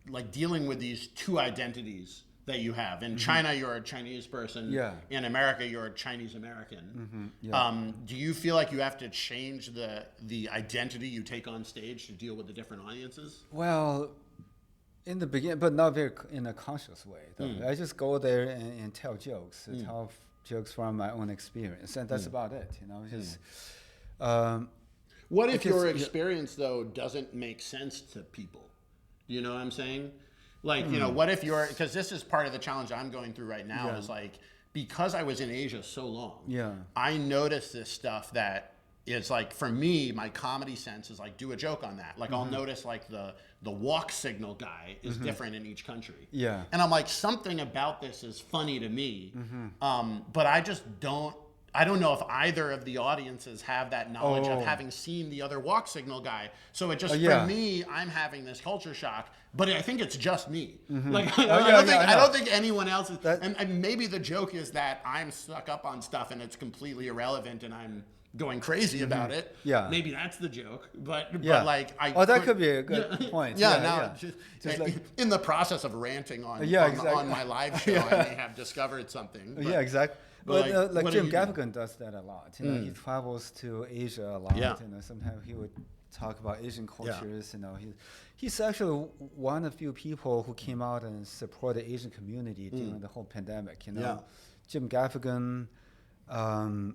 like dealing with these two identities that you have? In China, you're a Chinese person. Yeah. In America, you're a Chinese American. Do you feel like you have to change the identity you take on stage to deal with the different audiences? Well, in the beginning, but not very in a conscious way. I just go there and tell jokes, tell jokes from my own experience, and that's about it. What if your Because- experience though doesn't make sense to people? You know what I'm saying? Like, you know, what if because this is part of the challenge I'm going through right now is like, because I was in Asia so long, I noticed this stuff that is like, for me, my comedy sense is like, do a joke on that. Like I'll notice like the walk signal guy is different in each country. Yeah. And I'm like, something about this is funny to me. But I just I don't know if either of the audiences have that knowledge of having seen the other walk signal guy. So it just, for me, I'm having this culture shock, but I think it's just me. Like, I don't think anyone else is, and maybe the joke is that I'm stuck up on stuff and it's completely irrelevant and I'm going crazy about it. Yeah. Maybe that's the joke, but like that could be a good point. Just like, in the process of ranting on my live show, I may have discovered something. But, exactly. But like what Jim do you do? Gaffigan does that a lot. You know, he travels to Asia a lot. Yeah. You know, sometimes he would talk about Asian cultures. You know, he's actually one of the few people who came out and supported the Asian community during the whole pandemic. You know, Jim Gaffigan, and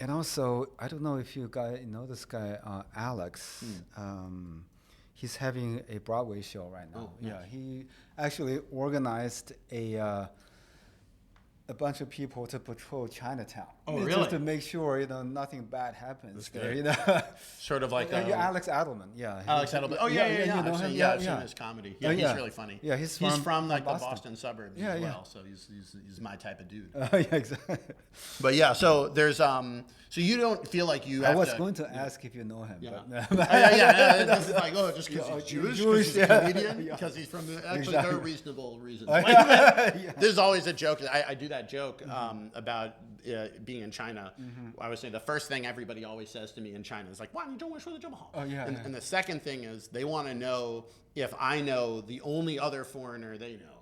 also I don't know if you guys know this guy Alex. He's having a Broadway show right now. He actually organized a bunch of people to patrol Chinatown. Oh, really? Just to make sure, you know, nothing bad happens there, you know. Sort of like Alex Adelman, Alex Adelman. Oh, yeah. You know him? I've seen his comedy. Yeah, he's really funny. Yeah, he's from like Boston. the Boston suburbs as well, so he's my type of dude. Exactly. But yeah, so there's so you don't feel like you have I was to, going to ask if you know him. Yeah. But This is like, just because he's Jewish, because he's a comedian, because he's from actually there are reasonable reasons. There's always a joke. I do that joke about being in China. I would say the first thing everybody always says to me in China is like, "Why you don't wish for the Tomahawk?" And the second thing is they want to know if I know the only other foreigner they know.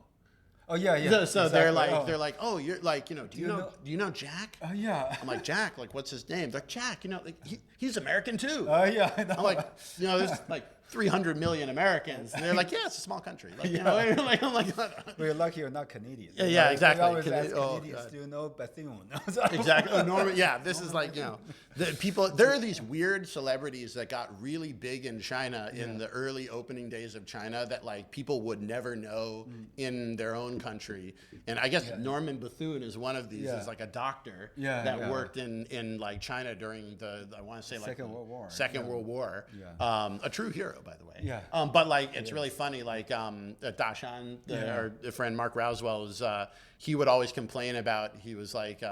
So exactly. they're like, oh, you're like, you know, do you know Jack? Oh yeah. I'm like, Jack, like, what's his name? They're like, Jack, you know, like he's American too. I know. I'm like, you know, there's like 300 million Americans. And they're like, yeah, it's a small country. Like, you know, like, I'm like, we're lucky you're not Canadian. Yeah, exactly. We always ask Canadians, do you know Bethune? Exactly. Norman, this is like, you know, the people, there are these weird celebrities that got really big in China in the early opening days of China that like people would never know in their own country. And I guess Norman Bethune is one of these, is like a doctor that worked in like China during I want to say like Second World War. Second World War. A true hero, by the way. Yeah. But like, it's really funny, like Dashan, our friend Mark Rouswell, was, he would always complain about, he was like,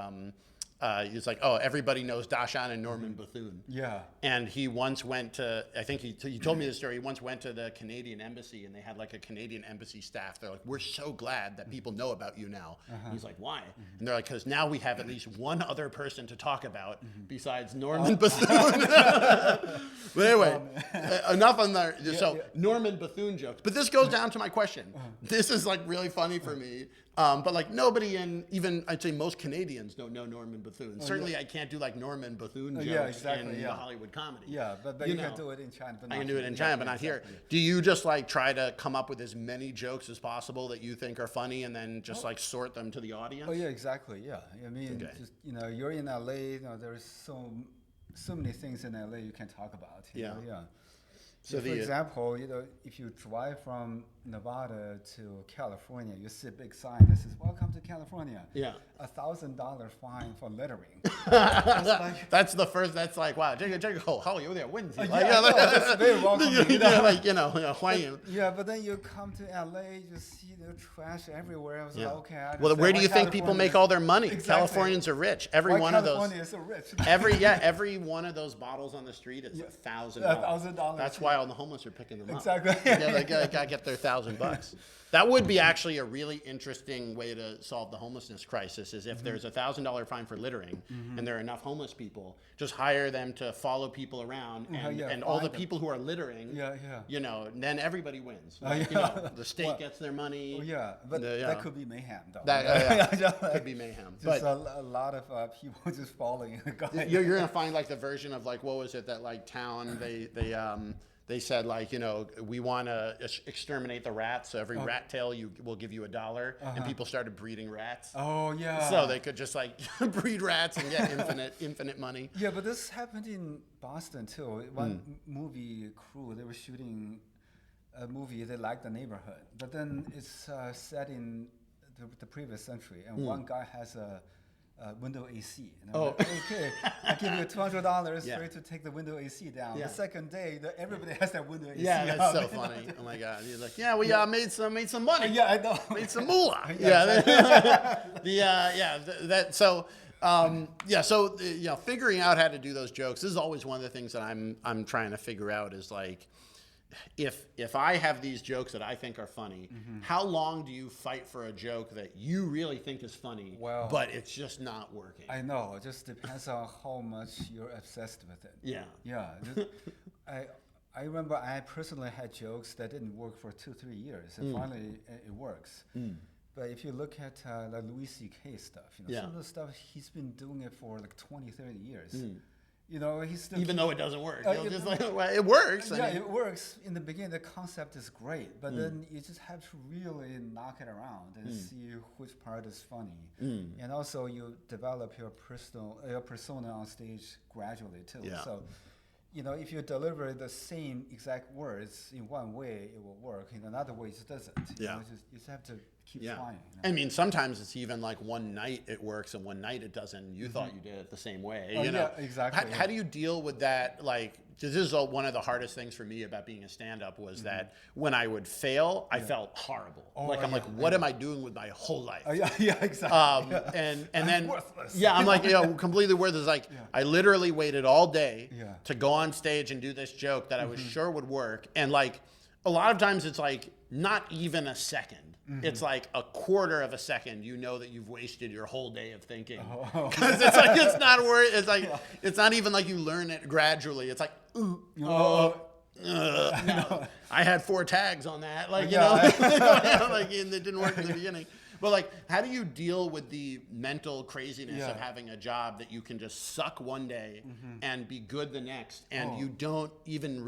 oh, everybody knows Dashan and Norman Bethune. Yeah. And he once went to, I think he told me this story, he once went to the Canadian embassy and they had like a Canadian embassy staff. They're like, we're so glad that people know about you now. He's like, why? And they're like, because now we have at least one other person to talk about besides Norman Bethune. But anyway, enough on that. So Norman Bethune jokes. But this goes down to my question. This is like really funny for me. But like nobody even I'd say most Canadians don't know Norman Bethune. Certainly I can't do like Norman Bethune jokes in the Hollywood comedy. Yeah, but you can do it in China. But I can do it in China, but not here. Do you just like try to come up with as many jokes as possible that you think are funny and then just like sort them to the audience? Oh yeah, exactly. Yeah, I mean, just, you know, you're in LA. You know, there's so many things in LA you can talk about. You know? Yeah. So for example, you know, if you drive from Nevada to California, you see a big sign that says "Welcome to California." Yeah. $1,000 fine for littering. That's the first. That's like, wow, 这个口号有点问题。That's very welcoming. Like, you know, 欢迎。Yeah, but then you come to LA, you see the trash everywhere. I was like, okay. Well, where do you think people make all their money? Exactly. Californians are rich. Every one of those. California is so rich. Every one of those bottles on the street is $1,000. $1,000. That's why all the homeless are picking them up. Exactly. They gotta get their $1,000. That would be actually a really interesting way to solve the homelessness crisis. Is if there's $1,000 fine for littering, and there are enough homeless people, just hire them to follow people around, and all the people who are littering, you know, then everybody wins. Like, you know, the state gets their money. But that could be mayhem, though. That could be mayhem. Just a lot of people just following. You're gonna find like the version of like, what was it, that like town they said like, we want to exterminate the rats. So every rat tail will give you $1, and people started breeding rats. Oh yeah. So they could just like breed rats and get infinite money. Yeah, but this happened in Boston too. One movie crew, they were shooting a movie. They liked the neighborhood, but then it's set in the previous century, and one guy has a window AC. Like, okay, I give you $200 for you to take the window AC down. The second day, everybody has that window AC. Yeah, that's so funny. Oh my God! He's like, yeah, we made some money. Yeah, I know. Made some moolah. Figuring out how to do those jokes. This is always one of the things that I'm trying to figure out is like, if I have these jokes that I think are funny, how long do you fight for a joke that you really think is funny, but it's just not working? I know. It just depends on how much you're obsessed with it. Yeah. Yeah. I remember I personally had jokes that didn't work for 2-3 years, and finally it works. But if you look at the Louis C.K. stuff, some of the stuff he's been doing it for like 20-30 years. He's still even though it doesn't work. Just like, well, it works. Yeah, it works. In the beginning, the concept is great, but then you just have to really knock it around and see which part is funny. And also, you develop your persona on stage gradually too. Yeah. So, if you deliver the same exact words in one way, it will work. In another way, it doesn't. You just have to keep trying. I mean, sometimes it's even like one night it works and one night it doesn't. You thought you did it the same way. Yeah, exactly. How do you deal with that? Like, this is one of the hardest things for me about being a stand-up was that when I would fail, I felt horrible. What am I doing with my whole life? Yeah, exactly. And then worthless. I'm like, completely worthless. Like, I literally waited all day to go on stage and do this joke that I was sure would work. And like, a lot of times it's like not even a second. It's like a quarter of a second. That you've wasted your whole day of thinking because it's like it's not worth. It's like it's not even like you learn it gradually. It's like no. I had 4 tags on that. Like like and it didn't work in the beginning. But like, how do you deal with the mental craziness of having a job that you can just suck one day and be good the next, and you don't even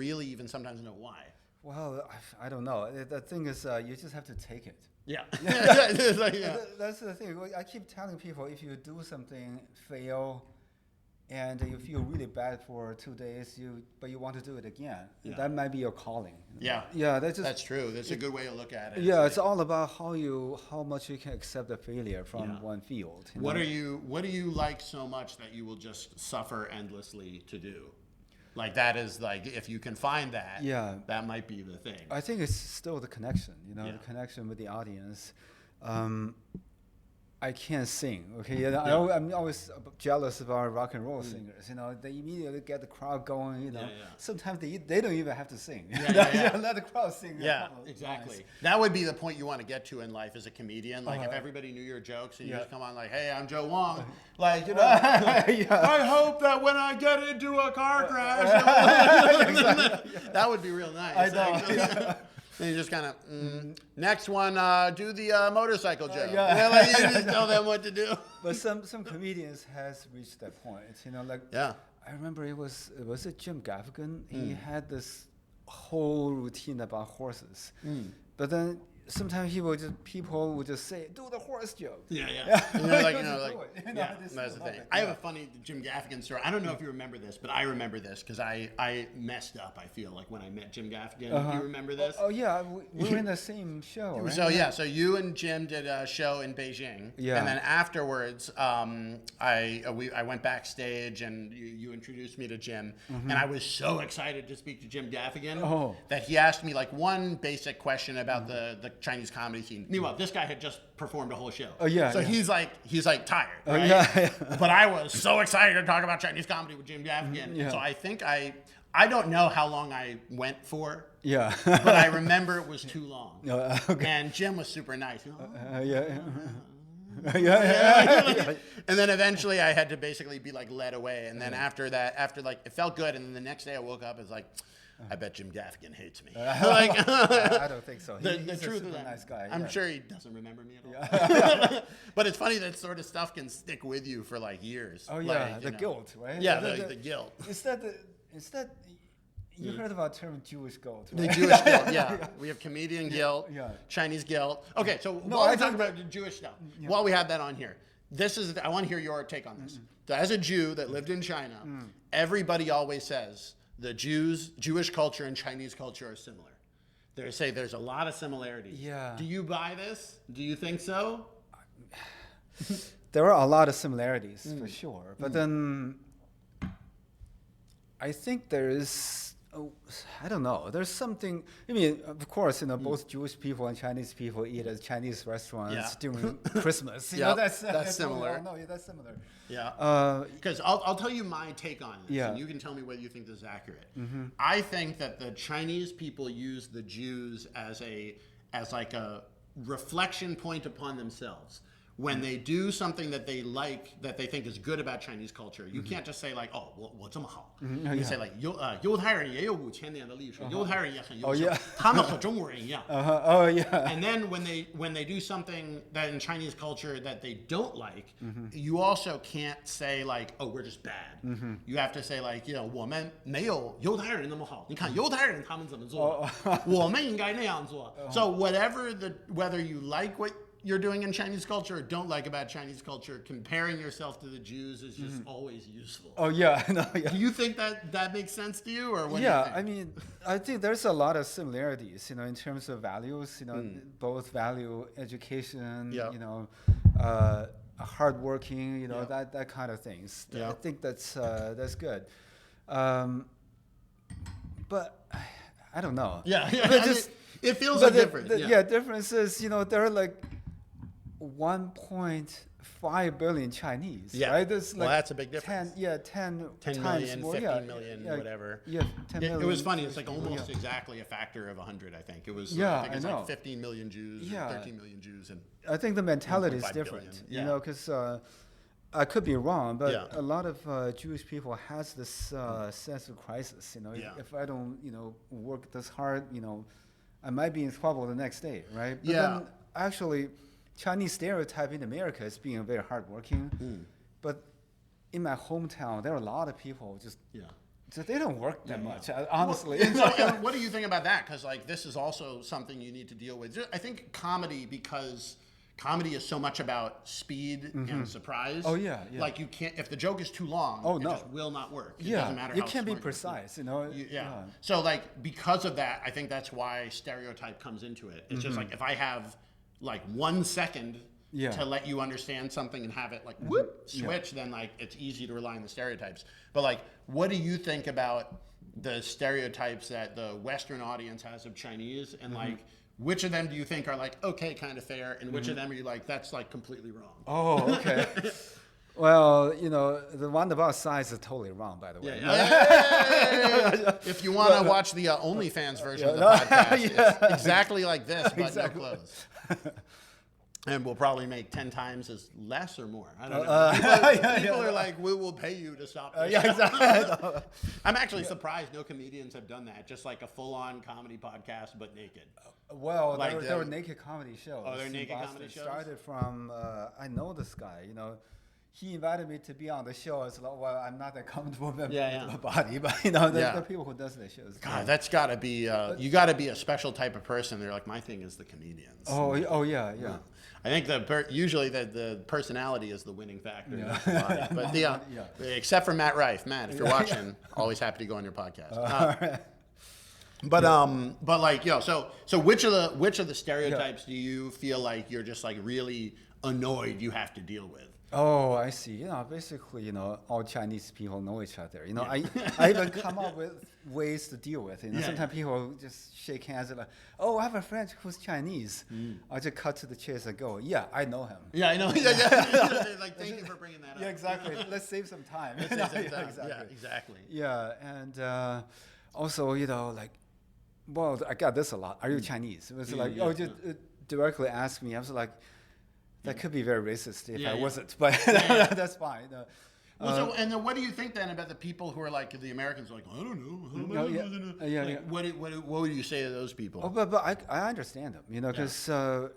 sometimes know why? Well, I don't know. The thing is, you just have to take it. Yeah. That's the thing. I keep telling people, if you do something, fail, and you feel really bad for 2 days, but you want to do it again, that might be your calling. Yeah. Yeah, that's true. That's a good way to look at it. Yeah, it's all about how much you can accept the failure from one field. What do you like so much that you will just suffer endlessly to do? Like, that is like, if you can find that, that might be the thing. I think it's still the connection, the connection with the audience. I can't sing, okay? I'm always jealous of our rock and roll singers. They immediately get the crowd going. Sometimes they don't even have to sing. Let the crowd sing. Yeah, exactly. Nice. That would be the point you want to get to in life as a comedian. Like, if everybody knew your jokes and you just come on like, "Hey, I'm Joe Wong." Like, I hope that when I get into a car crash, that would be real nice. I know. And you just kind of, next one, do the motorcycle joke. Like, you just tell them what to do. But some comedians has reached that point. I remember it was Jim Gaffigan. He had this whole routine about horses. But then sometimes people would just say, "Do the horse joke." Yeah. And they're like, that's the thing. I have a funny Jim Gaffigan story. I don't know if you remember this, but I remember this because I messed up. I feel like when I met Jim Gaffigan. Do you remember this? Oh yeah, we were in the same show. Right? So you and Jim did a show in Beijing. Yeah. And then afterwards, I went backstage and you introduced me to Jim, and I was so excited to speak to Jim Gaffigan that he asked me like one basic question about the Chinese comedy scene. Meanwhile, this guy had just performed a whole show. So he's like tired, right? But I was so excited to talk about Chinese comedy with Jim Gaffigan. So I think I don't know how long I went for. But I remember it was too long. And Jim was super nice. And then eventually I had to basically be like led away. And then after that, like it felt good. And then the next day I woke up, it's like, I bet Jim Gaffigan hates me. I don't think so. He's truth a super is, nice guy. I'm sure he doesn't remember me at all. But it's funny that sort of stuff can stick with you for like years. Oh yeah, the guilt, right? Yeah, the guilt. It's that You heard about the term Jewish guilt, The right? Jewish guilt, yeah. We have comedian guilt, Yeah. Chinese guilt. Okay, so No, while I we talk think- about the Jewish stuff, while we have that on here, I want to hear your take on this. So as a Jew that lived in China, everybody always says the Jewish culture and Chinese culture are similar. They say there's a lot of similarities. Yeah. Do you buy this? Do you think so? There are a lot of similarities for sure, but then I think there is, I don't know, there's something. I mean, of course, both Jewish people and Chinese people eat at Chinese restaurants during Christmas. You know, Yep, that's that's similar. No, yeah, that's similar. Yeah. Because I'll tell you my take on this, Yeah. and you can tell me whether you think this is accurate. I think that the Chinese people use the Jews as like a reflection point upon themselves. When they do something that they like, that they think is good about Chinese culture, you can't just say like, "Oh, 我这么好." You say like, 犹太人也有5000年的历史，犹太人也很优秀，他们和中国人一样。Oh yeah. And then when they do something that in Chinese culture that they don't like, you also can't say like, "Oh, we're just bad." You have to say like, 我们没有犹太人那么好。你看犹太人他们怎么做，我们应该那样做。So whether you like what you're doing in Chinese culture or don't like about Chinese culture, comparing yourself to the Jews is just always useful. Oh yeah. No, yeah. Do you think that makes sense to you, or what? Yeah, do you think? I mean, I think there's a lot of similarities, in terms of values. Both value education. Yeah. Hardworking. Yeah. that kind of things. Yeah. I think that's good. But I don't know. Yeah, But just- it feels But like different. difference is, there are like 1.5 billion Chinese. Yeah. Right? There's Well, like that's a big difference. 10 10 times million, more. 15 yeah, million, yeah, whatever. Yeah, 10 It million. was funny. It's like 15 million, almost exactly a factor of 100. I think it was. Yeah, I think it's I know. like 15 million Jews, Yeah. 13 million Jews, and I think the mentality is 1.5 different, billion. Yeah. because I could be wrong, but Yeah. a lot of Jewish people has this sense of crisis. Yeah. If I don't, work this hard, I might be in trouble the next day, right? But Yeah. then actually, Chinese stereotype in America is being very hardworking, but in my hometown, there are a lot of people just they don't work that much, honestly. and what do you think about that? Because like this is also something you need to deal with. I think comedy, because comedy is so much about speed and surprise. Oh, yeah. Like you can't, if the joke is too long, it no. just will not work. It Yeah, doesn't matter you how can't be smart you are. precise, Yeah. So like because of that, I think that's why stereotype comes into it. It's just like if I have like 1 second to let you understand something and have it like whoop switch, then like it's easy to rely on the stereotypes. But like, what do you think about the stereotypes that the Western audience has of Chinese, and like which of them do you think are like okay, kind of fair, and which of them are you like that's like completely wrong? Oh, okay. Well, the one about size is totally wrong, by the way. If you want to watch the OnlyFans version of the podcast, it's exactly like this, but no clothes. And we'll probably make 10 times as less or more. I don't know. People are like, we will pay you to stop this. Exactly. I'm actually surprised no comedians have done that. Just like a full-on comedy podcast, but naked. Well, Like there were naked comedy shows. Oh, they're in naked Boston. comedy shows? Started from, I know this guy, he invited me to be on the show. It's like, well, I'm not that comfortable with my body, but the people who does the shows. God, that's got to be, you got to be a special type of person. They're like, my thing is the comedians. Oh yeah. I think usually the personality is the winning factor. Not the body. But except for Matt Rife. Matt, if you're watching, always happy to go on your podcast. But like, so which of the stereotypes do you feel like you're just like really annoyed you have to deal with? Oh, I see. Basically, all Chinese people know each other. I even come up with ways to deal with it. Sometimes people just shake hands and like, oh, I have a friend who's Chinese. I just cut to the chase and go, yeah, I know him. Yeah, I know. They're like, thank you for bringing that up. Yeah, exactly. Let's save some time. Exactly. Yeah, exactly. Yeah, and also, like, well, I got this a lot. Are you Chinese? It was like, just directly ask me. I was like, that could be very racist if I wasn't, but that's fine. Well, and then what do you think then about the people who are like the Americans? Are like, I don't know. What would you say to those people? Oh, but I understand them, because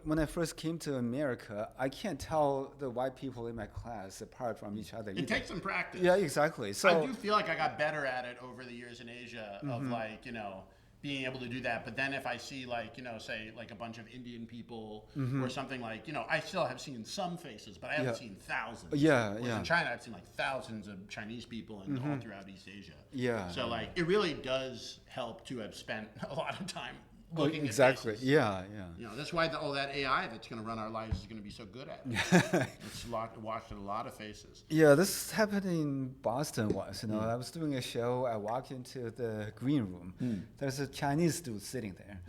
when I first came to America, I can't tell the white people in my class apart from each other. It takes some practice. Yeah, exactly. So I do feel like I got better at it over the years in Asia of like, being able to do that. But then if I see like, say like a bunch of Indian people or something like, I still have seen some faces, but I haven't seen thousands. Whereas in China, I've seen like thousands of Chinese people and all throughout East Asia. Yeah. So like, it really does help to have spent a lot of time looking exactly. at faces. Yeah. That's why all that AI that's going to run our lives is going to be so good at it. It's watched a lot of faces. Yeah, this happened in Boston once. I was doing a show. I walked into the green room. There's a Chinese dude sitting there.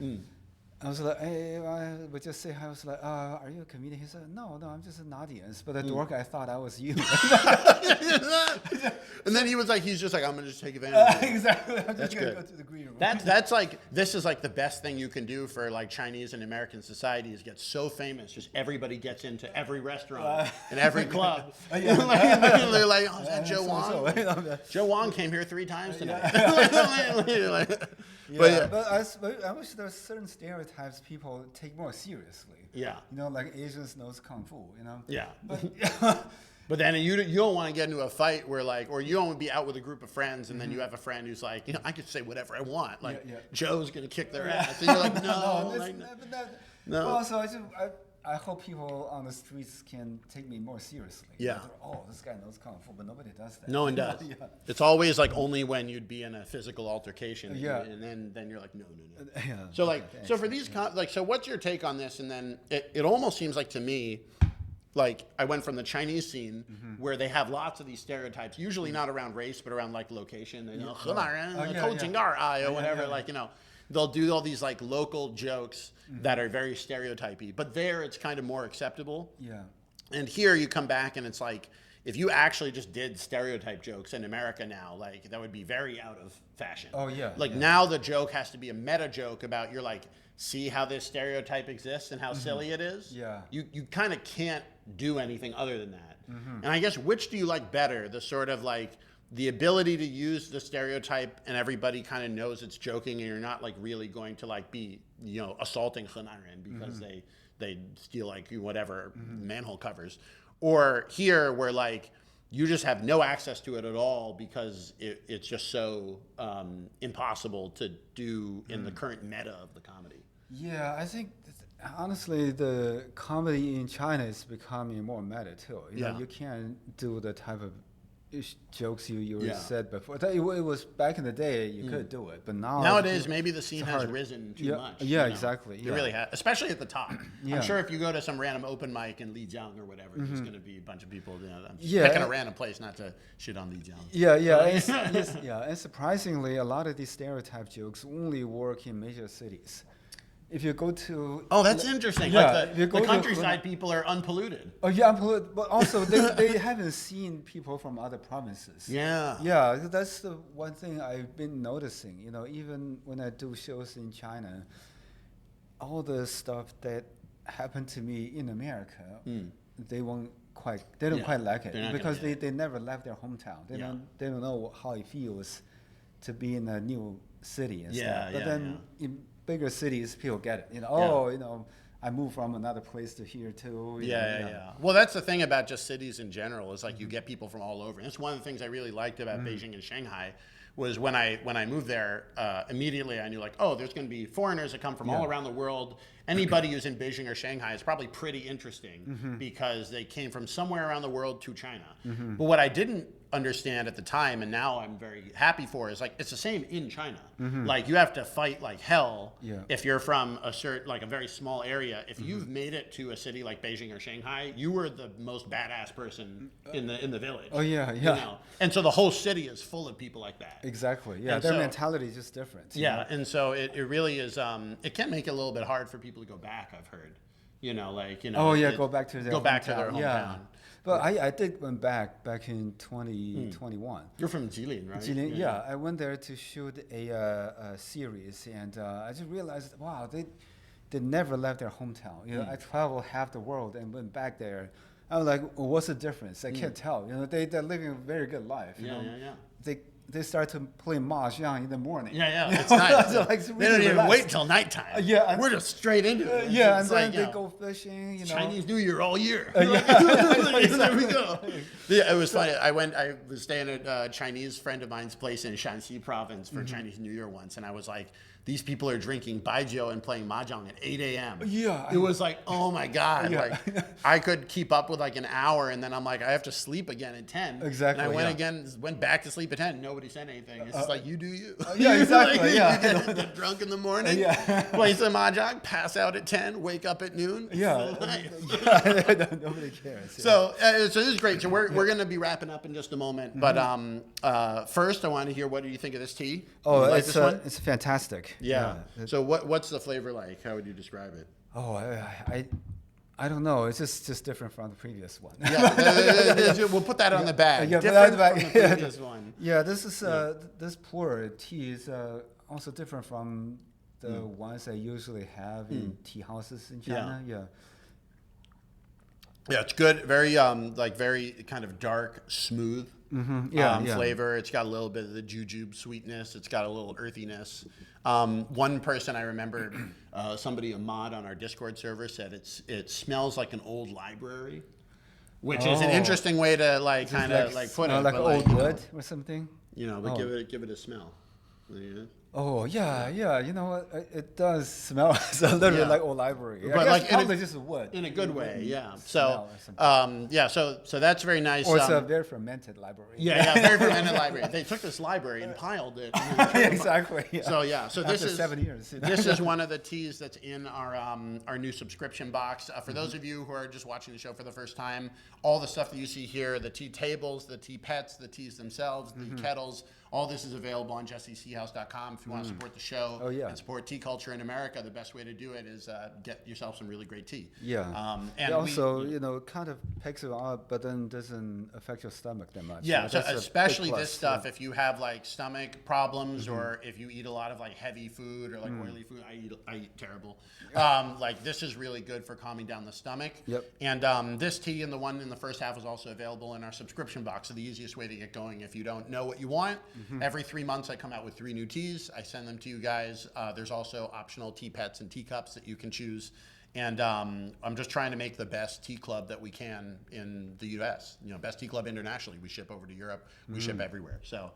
I was like, hey, I would just say, I was like, are you a comedian? He said, no, I'm just an audience. But the dork, I thought I was you. And then he's just like, I'm going to just take advantage of it. Exactly. I'm That's just going to good. go to the green room. That's like, this is like the best thing you can do for like Chinese and American society is get so famous. Just everybody gets into every restaurant and every club. They're like, oh, is that Joe Wong? Joe Wong came here 3 times tonight. But I wish there's certain stereotypes people take more seriously. Yeah. Like Asians knows Kung Fu, Yeah. But, But then you don't want to get into a fight where like, or you don't want to be out with a group of friends and then you have a friend who's like, I could say whatever I want. Like Joe's going to kick their ass. And you're like, no. No. Also, I hope people on the streets can take me more seriously. Yeah. Oh, this guy knows Kung Fu, but nobody does that. No one does. It's always like only when you'd be in a physical altercation. Yeah. And then you're like, no. Yeah. So like, so for these, so what's your take on this? And then it almost seems like to me, like I went from the Chinese scene where they have lots of these stereotypes, usually not around race, but around like location. Or whatever, like, they'll do all these like local jokes that are very stereotypy, but there it's kind of more acceptable. Yeah. And here you come back and it's like, if you actually just did stereotype jokes in America now, like that would be very out of fashion. Oh yeah. Like now the joke has to be a meta joke about you're like, see how this stereotype exists and how silly it is? Yeah. You kind of can't do anything other than that. And I guess which do you like better? The sort of like the ability to use the stereotype and everybody kind of knows it's joking and you're not like really going to like be, assaulting Henaren because they steal like whatever manhole covers. Or here where like you just have no access to it at all because it's just so impossible to do in the current meta of the comedy. Yeah, I think honestly the comedy in China is becoming more meta too. You can't do the type of jokes you said before. It was back in the day you could do it, but nowadays maybe the scene has risen too much. Yeah, exactly. It really has, especially at the top. I'm sure if you go to some random open mic in Lijiang or whatever, there's going to be a bunch of people. I'm picking a random place not to shit on Lijiang. Yeah. And surprisingly, a lot of these stereotype jokes only work in major cities. If you go to that's interesting. Like the countryside people are unpolluted. Oh yeah, unpolluted, but also they haven't seen people from other provinces. Yeah, that's the one thing I've been noticing. Even when I do shows in China, all the stuff that happened to me in America, they don't quite like it because they never left their hometown. They don't know how it feels to be in a new city and stuff. But then in bigger cities, people get it. I moved from another place to here too. Well, that's the thing about just cities in general is like you get people from all over. And that's one of the things I really liked about Beijing and Shanghai was when I moved there, immediately I knew like, oh, there's going to be foreigners that come from all around the world. Anybody who's in Beijing or Shanghai is probably pretty interesting because they came from somewhere around the world to China. But what I didn't understand at the time, and now I'm very happy for, is like it's the same in China. Like you have to fight like hell if you're from a very small area. If you've made it to a city like Beijing or Shanghai, you were the most badass person in the village. Oh yeah. And so the whole city is full of people like that. Exactly. Yeah, their mentality is just different. And so it really is. It can make it a little bit hard for people to go back. I've heard. Go back to their hometown. Yeah. But I did went back in 2021. You're from Jilin, right? Jilin, yeah. I went there to shoot a series, and I just realized, wow, they never left their hometown. I traveled half the world and went back there I'm like, well, what's the difference? I can't tell. You know, they're living a very good life. You know? They start to play mahjong in the morning. It's nice. So, like, They really don't even relaxed. wait till nighttime. And we're just straight into it. Yeah, It's and then like, they go fishing. You know, Chinese New Year all year. yeah, There we go. Yeah, it was funny. I was staying at a Chinese friend of mine's place in Shanxi province for Chinese New Year once, and I was like, these people are drinking baijiu and playing mahjong at 8 a.m. Yeah. It was like, oh my God. Yeah. Like, I could keep up with like an hour, and then I'm like, I have to sleep again at 10. Exactly, And I went back to sleep at 10. Nobody said anything. It's just like, you do you. Yeah, exactly. Like, Yeah. You get drunk in the morning, Yeah. play some mahjong, pass out at 10, wake up at noon. Yeah. Nice. Nobody cares. So this is great. So we're going to be wrapping up in just a moment. But first, I want to hear, what do you think of this tea? Oh, You like it's this one? it's fantastic. Yeah. So what's the flavor like? How would you describe it? Oh, I don't know. It's just different from the previous one. Yeah, we'll put that on the bag. Yeah, put Different that on the from bag. the previous one. Yeah, this is this Pu'er tea is also different from the ones I usually have in tea houses in China. Yeah. Yeah, it's good. Very very kind of dark, smooth flavor. It's got a little bit of the jujube sweetness. It's got a little earthiness. One person I remember, somebody, Ahmad, on our Discord server said it smells like an old library, which is an interesting way to kind of put it. Like but old wood or something. You know, but give it a smell. Yeah. Oh yeah. You know what? It does smell a little bit like old library. But I guess probably just wood. In a good way, yeah. Smell So, so that's very nice. Or it's a very fermented library. Yeah, very fermented library. They took this library and piled it. Exactly. Yeah. So this After is 7 years. This is one of the teas that's in our new subscription box. For those of you who are just watching the show for the first time, all the stuff that you see here, the tea tables, the tea pets, the teas themselves, the kettles, all this is available on jesseteahouse.com. If you want to support the show and support tea culture in America, the best way to do it is get yourself some really great tea. Yeah. And it also, kind of picks you up, but then doesn't affect your stomach that much. Yeah, so that's a big especially plus, this stuff, if you have stomach problems or if you eat a lot of heavy food or oily food, I eat terrible. This is really good for calming down the stomach. Yep. And this tea and the one in the first half is also available in our subscription box. So the easiest way to get going, if you don't know what you want, every 3 months I come out with 3 new teas. I send them to you guys. There's also optional tea pets and teacups that you can choose. And I'm just trying to make the best tea club that we can in the U.S. Best tea club internationally. We ship over to Europe. We ship everywhere. So,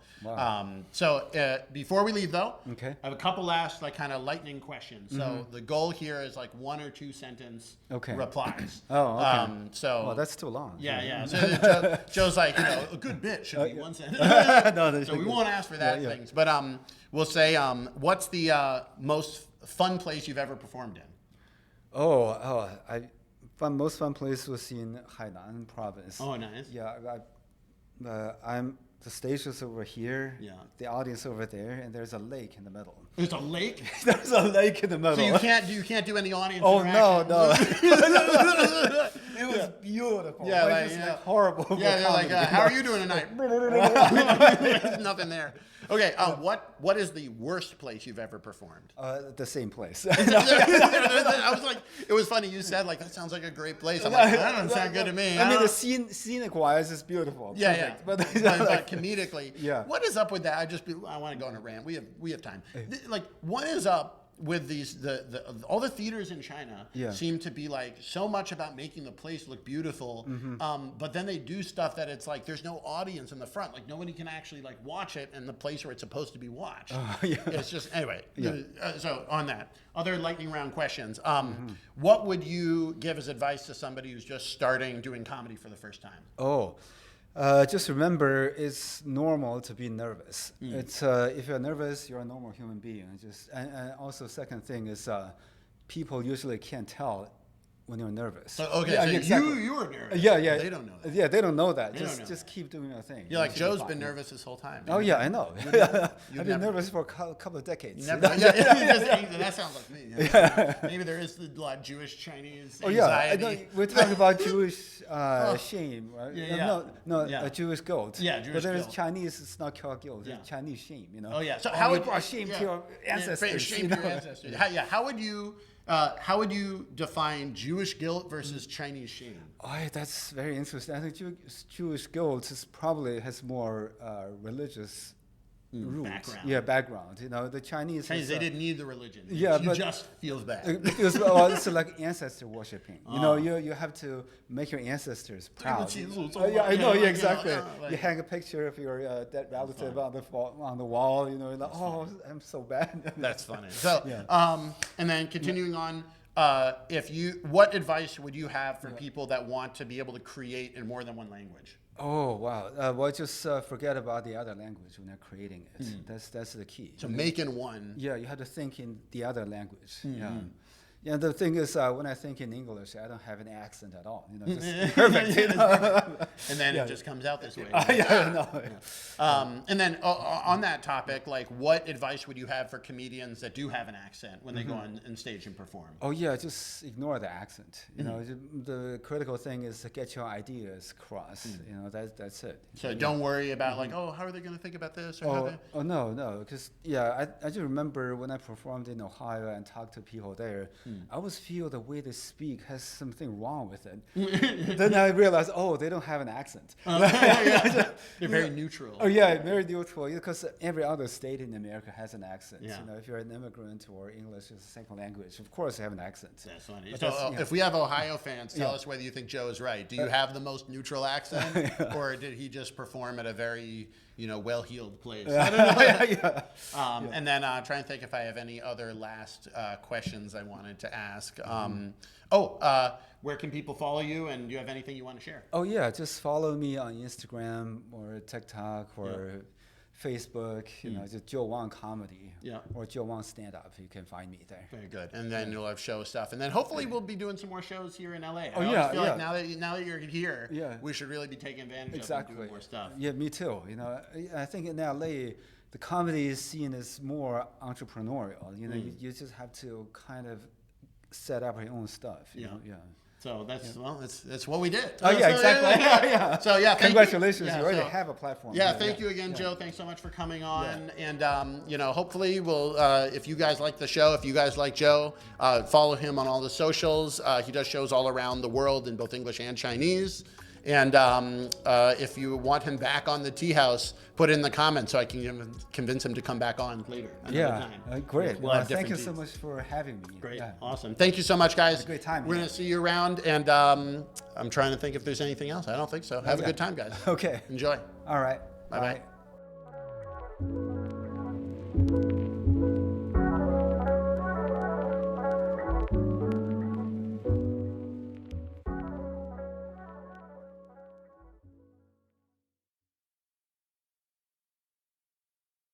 before we leave, though, I have a couple last kind of lightning questions. So the goal here is 1 or 2 sentence replies. Oh, okay. Well, that's too long. Yeah. So Joe's like, a good bit should be 1 sentence. So we won't ask for that things, but we'll say, what's the most fun place you've ever performed in? Most fun place was in Hainan province. Oh, nice. Yeah, the stage is over here. Yeah. The audience over there, and there's a lake in the middle. There's a lake? There's a lake in the middle. So you can't do any audience interaction? No. It was beautiful. Yeah, horrible. Yeah, they're like, how are you doing tonight? There's nothing there. Okay, what is the worst place you've ever performed? The same place. I was like, it was funny. You said that sounds like a great place. I'm like, that doesn't sound good to me. I mean, the scenic wise is beautiful. Yeah. But comedically, what is up with that? I want to go on a rant. We have time. What is up with these all the theaters in China seem to be so much about making the place look beautiful, but then they do stuff that it's there's no audience in the front, nobody can actually watch it in the place where it's supposed to be watched. It's just anyway. So on that, other lightning round questions. What would you give as advice to somebody who's just starting doing comedy for the first time? Just remember, it's normal to be nervous. It's if you're nervous, you're a normal human being. And also, second thing is, people usually can't tell when you're nervous. So you were nervous. Yeah. They don't know that. Yeah, they don't know that. Just keep doing your thing. You're Joe's been nervous this whole time. Oh yeah, I know. I've been nervous for a couple of decades. That sounds like me. Maybe there is a lot of Jewish, Chinese anxiety. We're talking about Jewish shame, right? No, a Jewish guilt. Yeah, Jewish but there's guilt. Chinese, it's not called guilt. It's Chinese shame. Oh yeah. So how would brought shame to your ancestors? Shame to your ancestors. How would you How would you define Jewish guilt versus Chinese shame? Oh, that's very interesting. I think Jewish guilt is probably has more religious roots. Background. Yeah, background. You know, the Chinese. They didn't need the religion. Yeah, It but just feels bad. Because well, it's like ancestor worshipping. You know, you have to make your ancestors proud. Yeah, I know. Yeah, exactly. You hang a picture of your dead relative on the wall. You know, like, oh, I'm so bad. That's funny. So, and then continuing on, what advice would you have for people that want to be able to create in more than one language? Oh wow! Well, just forget about the other language when they're creating it. That's the key. So making one. Yeah, you have to think in the other language. Yeah. Yeah, the thing is, when I think in English, I don't have an accent at all. You know, just perfect. You know? And then it just comes out this way. And then on that topic, like, what advice would you have for comedians that do have an accent when they go on stage and perform? Oh yeah, just ignore the accent. You know, the critical thing is to get your ideas across. You know, that's it. So don't worry about like, oh, how are they going to think about this? Or No, because I just remember when I performed in Ohio and talked to people there. I always feel the way they speak has something wrong with it. Then I realized, they don't have an accent. They're very neutral. Oh yeah, very neutral. Because every other state in America has an accent. Yeah. You know, if you're an immigrant or English is a second language, of course they have an accent. That's funny. So if we have Ohio fans, tell us whether you think Joe is right. Do you have the most neutral accent, or did he just perform at a very well-heeled place? I don't know. And then try and think if I have any other last questions I wanted to ask. Where can people follow you, and do you have anything you want to share? Oh yeah, just follow me on Instagram or TikTok or Facebook. You know, just Joe Wong Comedy or Joe Wong Stand-Up. You can find me there. Very good. And then you'll have show stuff, and then hopefully we'll be doing some more shows here in LA. Oh I feel like now that you're here, we should really be taking advantage of and doing more stuff. Yeah, me too. You know, I think in LA, the comedy scene is more entrepreneurial. You know, you just have to kind of set up your own stuff. You know? So that's what we did. Oh yeah, exactly. So congratulations, you already have a platform. Thank you again, Joe. Thanks so much for coming on. And hopefully we'll, if you guys like the show, if you guys like Joe, follow him on all the socials. He does shows all around the world in both English and Chinese. And if you want him back on the Teahouse, put it in the comments so I can convince him to come back on later. Great. We'll thank you so much for having me. Great. Awesome. Thank you so much, guys. It's a great time. We're going to see you around, and I'm trying to think if there's anything else. I don't think so. Have a good time, guys. Okay. Enjoy. All right. Bye-bye.